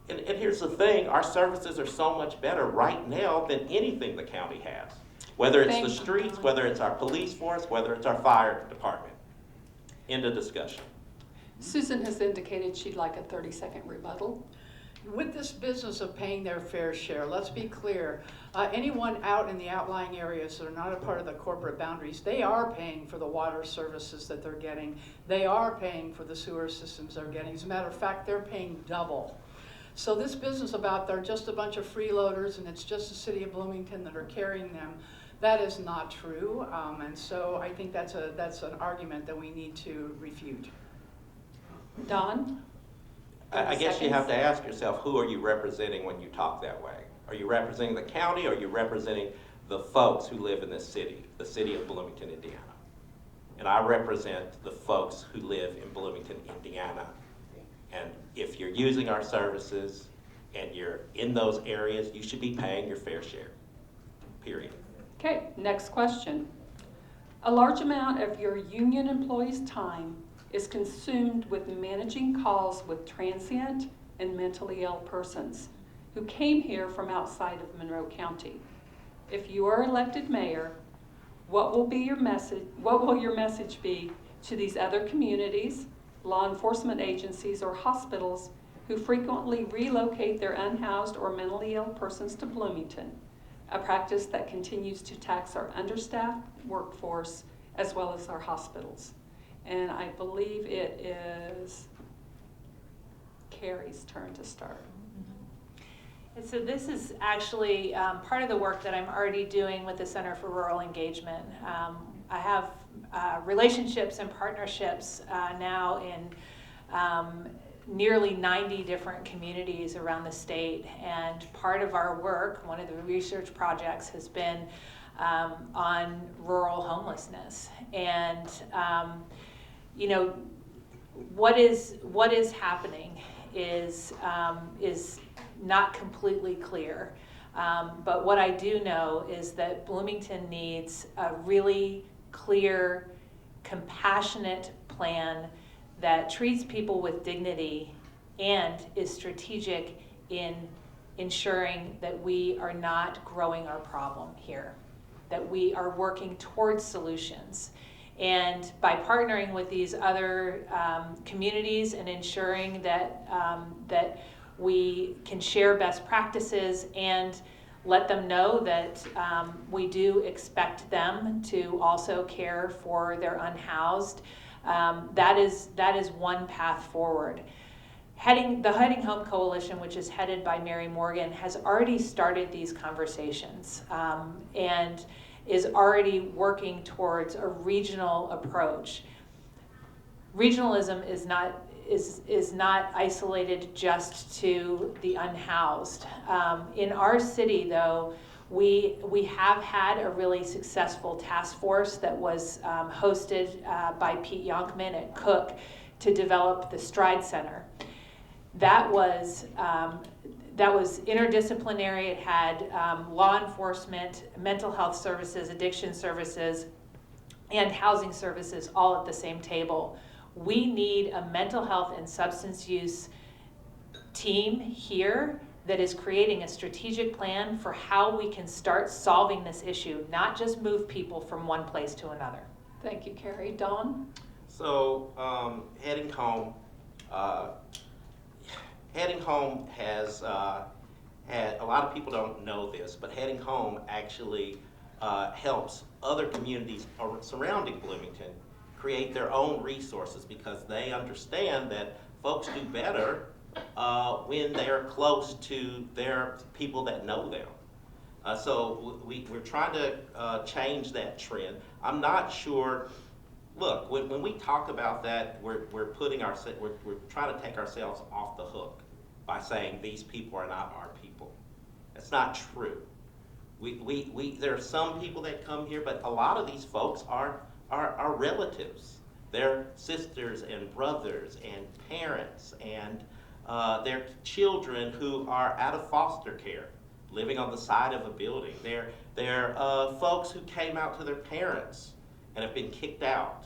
And here's the thing, our services are so much better right now than anything the county has. Whether it's the streets, whether it's our police force, whether it's our fire department. End of discussion. Susan has indicated she'd like a 30-second rebuttal. With this business of paying their fair share, let's be clear, anyone out in the outlying areas that are not a part of the corporate boundaries, they are paying for the water services that they're getting. They are paying for the sewer systems they're getting. As a matter of fact, they're paying double. So this business about they're just a bunch of freeloaders and it's just the city of Bloomington that are carrying them, that is not true. And so I think that's an argument that we need to refute. Don? I guess you have to ask yourself, who are you representing when you talk that way? Are you representing the county, or are you representing the folks who live in this city, the city of Bloomington, Indiana? And I represent the folks who live in Bloomington, Indiana. And if you're using our services and you're in those areas, you should be paying your fair share, period. Okay, next question. A large amount of your union employees' time is consumed with managing calls with transient and mentally ill persons who came here from outside of Monroe County. If you are elected mayor, what will your message be to these other communities, law enforcement agencies, or hospitals who frequently relocate their unhoused or mentally ill persons to Bloomington, a practice that continues to tax our understaffed workforce as well as our hospitals? And I believe it is Kerry's turn to start. And so this is actually part of the work that I'm already doing with the Center for Rural Engagement. I have relationships and partnerships now in nearly 90 different communities around the state. And part of our work, one of the research projects, has been on rural homelessness. And what is happening is not completely clear. But what I do know is that Bloomington needs a really clear, compassionate plan that treats people with dignity and is strategic in ensuring that we are not growing our problem here, that we are working towards solutions. And by partnering with these other communities and ensuring that, that we can share best practices and let them know that we do expect them to also care for their unhoused, that is one path forward. The Heading Home Coalition, which is headed by Mary Morgan, has already started these conversations and is already working towards a regional approach. Regionalism is not isolated just to the unhoused. In our city, though, we have had a really successful task force that was hosted by Pete Yonkman at Cook to develop the Stride Center. That was interdisciplinary. It had law enforcement, mental health services, addiction services, and housing services all at the same table. We need a mental health and substance use team here that is creating a strategic plan for how we can start solving this issue, not just move people from one place to another. Thank you, Kerry. Don? So, Heading Home, Heading Home has had, a lot of people don't know this, but Heading Home actually helps other communities surrounding Bloomington create their own resources, because they understand that folks do better when they're close to their people that know them. So we're trying to change that trend. I'm not sure. Look, when we talk about that, we're trying to take ourselves off the hook by saying these people are not our people. That's not true. There are some people that come here, but a lot of these folks are relatives. They're sisters and brothers and parents and their children who are out of foster care, living on the side of a building. They're folks who came out to their parents and have been kicked out.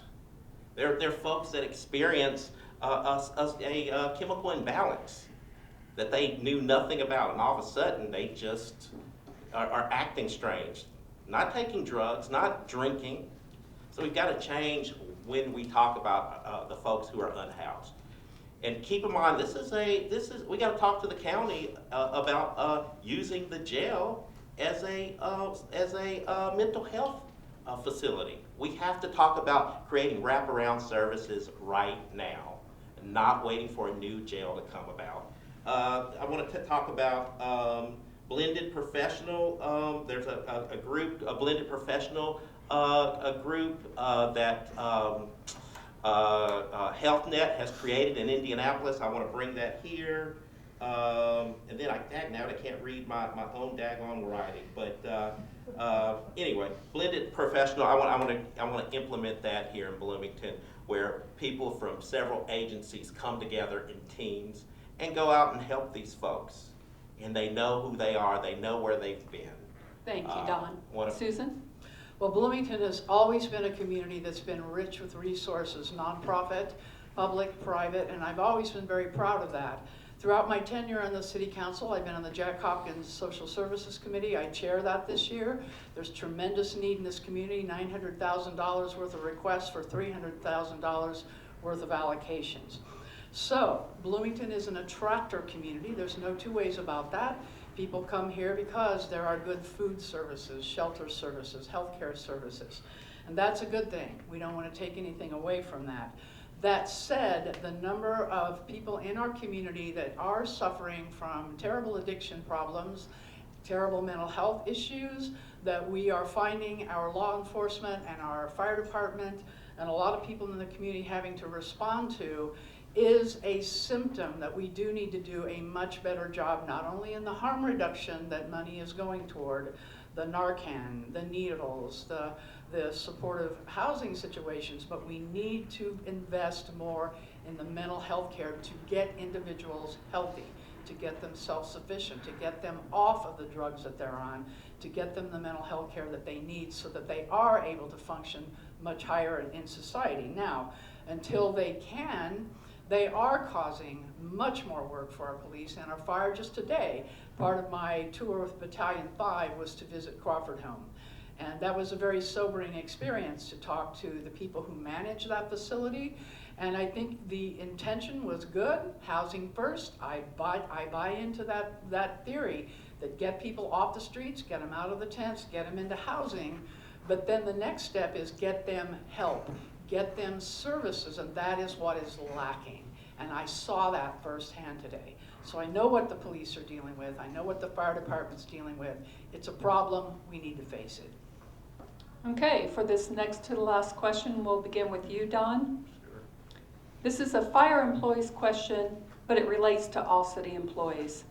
They're folks that experience a chemical imbalance that they knew nothing about, and all of a sudden they just are acting strange, not taking drugs, not drinking. So we've got to change when we talk about the folks who are unhoused. And keep in mind, we got to talk to the county about using the jail as a mental health facility. We have to talk about creating wraparound services right now, and not waiting for a new jail to come about. I want to talk about blended professional. There's a group, a blended professional group that HealthNet has created in Indianapolis. I want to bring that here. And then I can't read my own daggone writing. But anyway, blended professional. I want to implement that here in Bloomington, where people from several agencies come together in teams and go out and help these folks. And they know who they are. They know where they've been. Thank you, Don. Susan? Well, Bloomington has always been a community that's been rich with resources, nonprofit, public, private, and I've always been very proud of that. Throughout my tenure on the City Council, I've been on the Jack Hopkins Social Services Committee. I chair that this year. There's tremendous need in this community, $900,000 worth of requests for $300,000 worth of allocations. So, Bloomington is an attractor community. There's no two ways about that. People come here because there are good food services, shelter services, healthcare services, and that's a good thing. We don't want to take anything away from that. That said, the number of people in our community that are suffering from terrible addiction problems, terrible mental health issues, that we are finding our law enforcement and our fire department and a lot of people in the community having to respond to, is a symptom that we do need to do a much better job, not only in the harm reduction that money is going toward, the Narcan, the needles, the supportive housing situations, but we need to invest more in the mental health care to get individuals healthy, to get them self-sufficient, to get them off of the drugs that they're on, to get them the mental health care that they need so that they are able to function much higher in society. Now, until they can, they are causing much more work for our police and our fire. Just today, part of my tour with Battalion 5 was to visit Crawford Home. And that was a very sobering experience to talk to the people who manage that facility. And I think the intention was good, housing first. I buy into that theory, that get people off the streets, get them out of the tents, get them into housing. But then the next step is get them help, get them services, and that is what is lacking. And I saw that firsthand today. So I know what the police are dealing with. I know what the fire department's dealing with. It's a problem. We need to face it. Okay, for this next to the last question, we'll begin with you, Don. This is a fire employees question, but it relates to all city employees.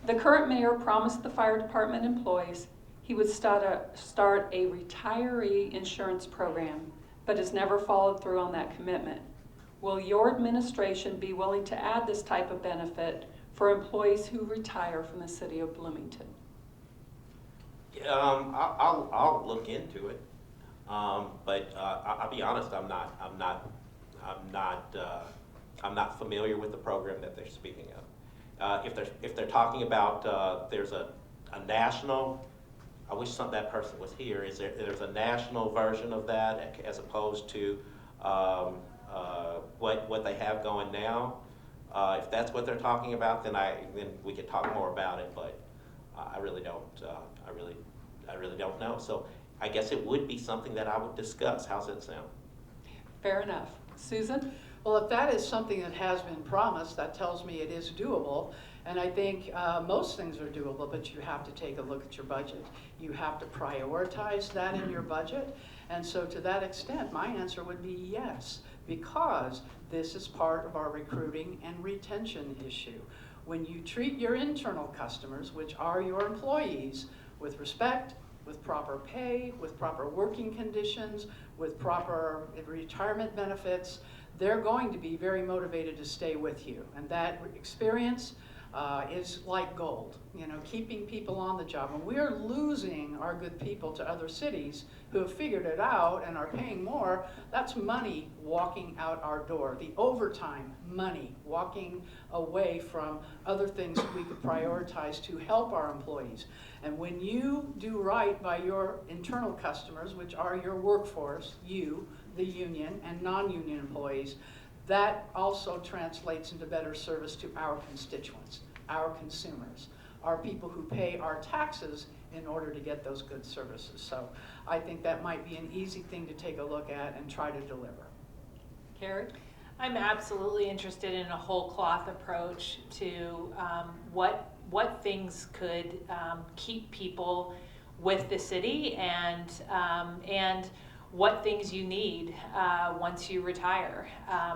The current mayor promised the fire department employees he would start a retiree insurance program, but has never followed through on that commitment. Will your administration be willing to add this type of benefit for employees who retire from the city of Bloomington? I'll look into it, but I'll be honest. I'm not familiar with the program that they're speaking of. If they're talking about there's a national. I wish that person was here. There's a national version of that as opposed to what they have going now. If that's what they're talking about, then we could talk more about it. But I really don't. I really don't know. So I guess it would be something that I would discuss. How's that sound? Fair enough. Susan? Well, if that is something that has been promised, that tells me it is doable. And I think most things are doable, but you have to take a look at your budget. You have to prioritize that in your budget. And so to that extent, my answer would be yes, because this is part of our recruiting and retention issue. When you treat your internal customers, which are your employees, with respect, with proper pay, with proper working conditions, with proper retirement benefits, they're going to be very motivated to stay with you. And that experience is like gold, keeping people on the job. And we're losing our good people to other cities who have figured it out and are paying more. That's money walking out our door. The overtime money walking away from other things that we could prioritize to help our employees. And when you do right by your internal customers, which are your workforce, you, the union, and non-union employees, that also translates into better service to our constituents, our consumers, our people who pay our taxes in order to get those good services. So I think that might be an easy thing to take a look at and try to deliver. Kerry? I'm absolutely interested in a whole cloth approach to what things could keep people with the city and what things you need once you retire.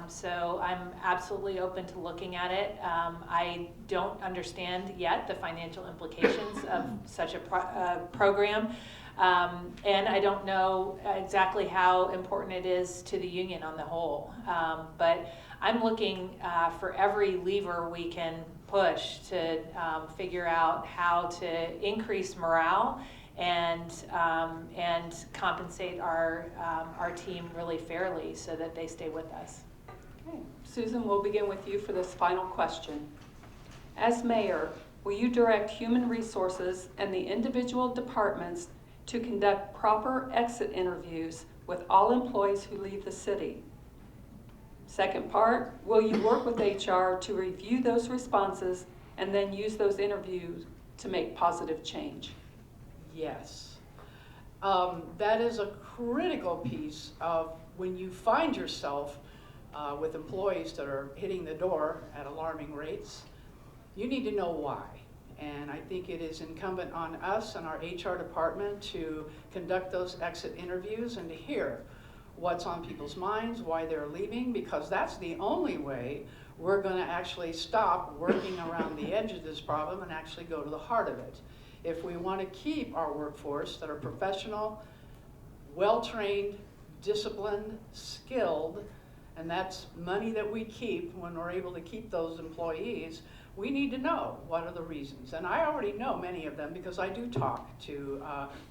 So I'm absolutely open to looking at it. I don't understand yet the financial implications of such a program. And I don't know exactly how important it is to the union on the whole. But I'm looking for every lever we can push to figure out how to increase morale and compensate our team really fairly so that they stay with us. Okay. Susan, we'll begin with you for this final question. As mayor, will you direct human resources and the individual departments to conduct proper exit interviews with all employees who leave the city? Second part, will you work with HR to review those responses and then use those interviews to make positive change? Yes. That is a critical piece of when you find yourself with employees that are hitting the door at alarming rates, you need to know why. And I think it is incumbent on us and our HR department to conduct those exit interviews and to hear what's on people's minds, why they're leaving, because that's the only way we're going to actually stop working around the edge of this problem and actually go to the heart of it. If we want to keep our workforce that are professional, well-trained, disciplined, skilled, and that's money that we keep when we're able to keep those employees, we need to know what are the reasons. And I already know many of them because I do talk to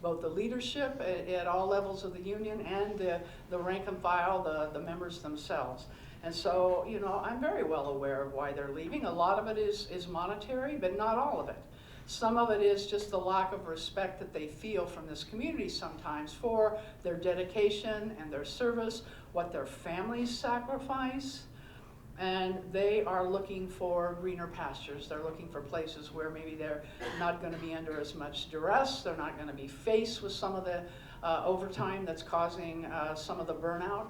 both the leadership at all levels of the union and the rank and file, the members themselves. And so, I'm very well aware of why they're leaving. A lot of it is monetary, but not all of it. Some of it is just the lack of respect that they feel from this community sometimes for their dedication and their service, what their families sacrifice. And they are looking for greener pastures. They're looking for places where maybe they're not going to be under as much duress. They're not going to be faced with some of the overtime that's causing some of the burnout.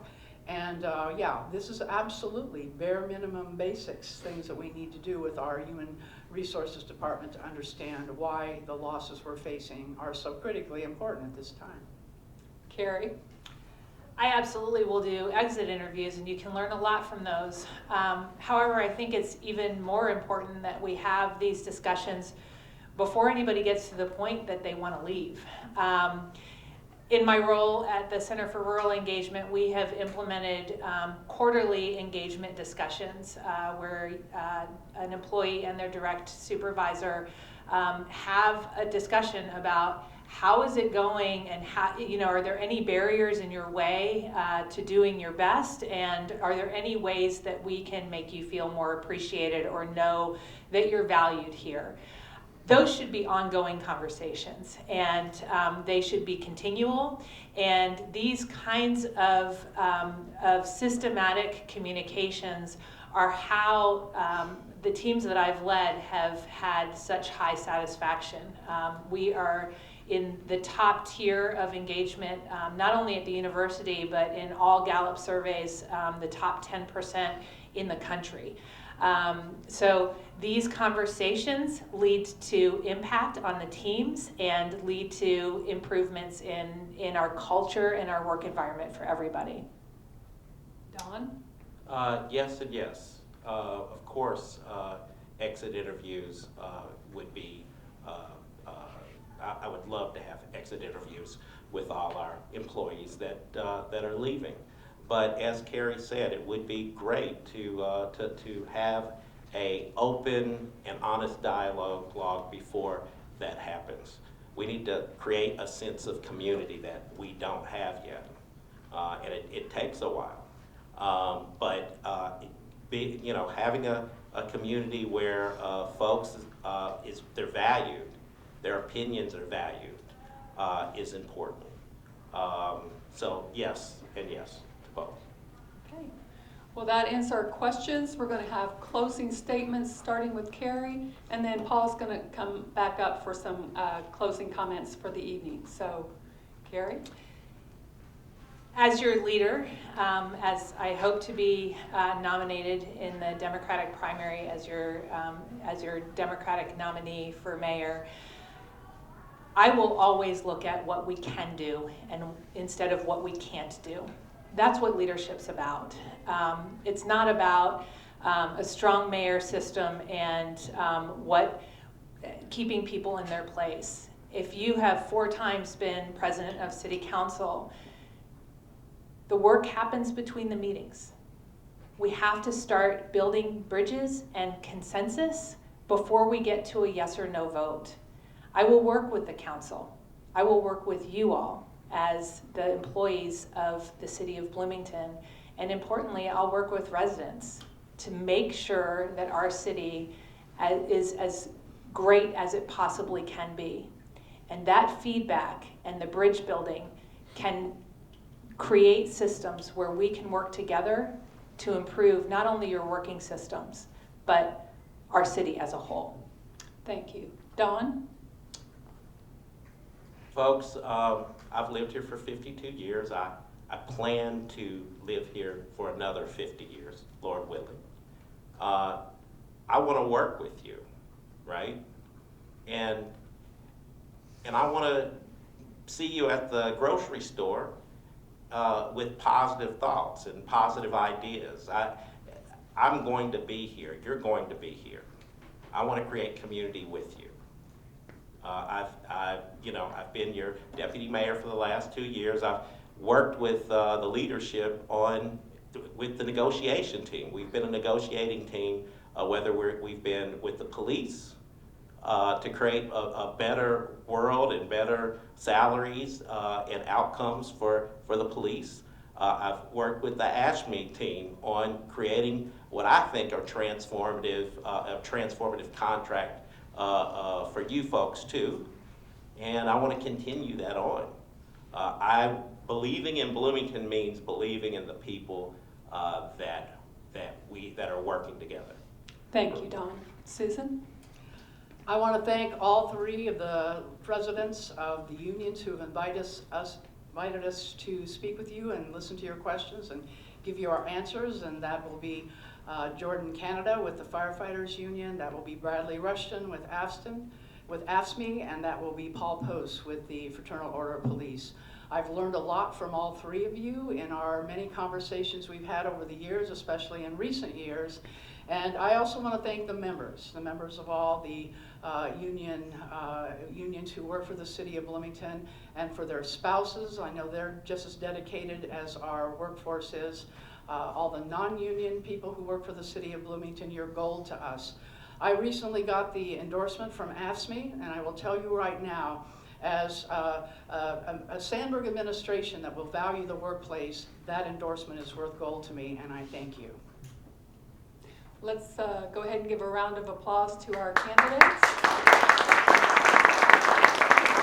And yeah, this is absolutely bare minimum basics, things that we need to do with our Human Resources Department to understand why the losses we're facing are so critically important at this time. Kerry? I absolutely will do exit interviews, and you can learn a lot from those. However, I think it's even more important that we have these discussions before anybody gets to the point that they want to leave. In my role at the Center for Rural Engagement, we have implemented quarterly engagement discussions where an employee and their direct supervisor have a discussion about how is it going, and how, are there any barriers in your way to doing your best, and are there any ways that we can make you feel more appreciated or know that you're valued here? Those should be ongoing conversations, and they should be continual. And these kinds of systematic communications are how the teams that I've led have had such high satisfaction. We are in the top tier of engagement, not only at the university, but in all Gallup surveys, the top 10% in the country. So these conversations lead to impact on the teams and lead to improvements in our culture and our work environment for everybody. Don? Yes and yes. Of course, exit interviews would be, I would love to have exit interviews with all our employees that are leaving. But as Kerry said, it would be great to have a open and honest dialogue before that happens. We need to create a sense of community that we don't have yet, and it takes a while. But having a community where folks they're valued, their opinions are valued, is important. So yes and yes. Both. Okay. Well, that ends our questions. We're going to have closing statements starting with Kerry, and then Paul's going to come back up for some closing comments for the evening. So, Kerry? As your leader, as I hope to be nominated in the Democratic primary as your Democratic nominee for mayor, I will always look at what we can do and instead of what we can't do. That's what leadership's about. It's not about a strong mayor system and keeping people in their place. If you have 4 times been president of city council, the work happens between the meetings. We have to start building bridges and consensus before we get to a yes or no vote. I will work with the council. I will work with you all as the employees of the city of Bloomington. And importantly, I'll work with residents to make sure that our city is as great as it possibly can be. And that feedback and the bridge building can create systems where we can work together to improve not only your working systems, but our city as a whole. Thank you. Don? Folks, I've lived here for 52 years. I plan to live here for another 50 years, Lord willing. I want to work with you, right? And I want to see you at the grocery store with positive thoughts and positive ideas. I'm going to be here. You're going to be here. I want to create community with you. I've been your deputy mayor for the last 2 years. I've worked with the leadership with the negotiation team. We've been a negotiating team, whether we've been with the police to create a better world and better salaries and outcomes for the police. I've worked with the AFSCME team on creating what I think are a transformative contract for you folks too, and I want to continue that on. Believing in Bloomington means believing in the people that are working together. Thank you, Don. Susan? I want to thank all three of the presidents of the unions who have invited us to speak with you and listen to your questions and give you our answers, and that will be Jordan Canada with the Firefighters Union, that will be Bradley Rushton with AFSCME, and that will be Paul Post with the Fraternal Order of Police. I've learned a lot from all three of you in our many conversations we've had over the years, especially in recent years. And I also want to thank the members of all the unions who work for the city of Bloomington, and for their spouses. I know they're just as dedicated as our workforce is. All the non-union people who work for the city of Bloomington, you're gold to us. I recently got the endorsement from AFSCME, and I will tell you right now, as a Sandberg administration that will value the workplace, that endorsement is worth gold to me, and I thank you. Let's go ahead and give a round of applause to our candidates.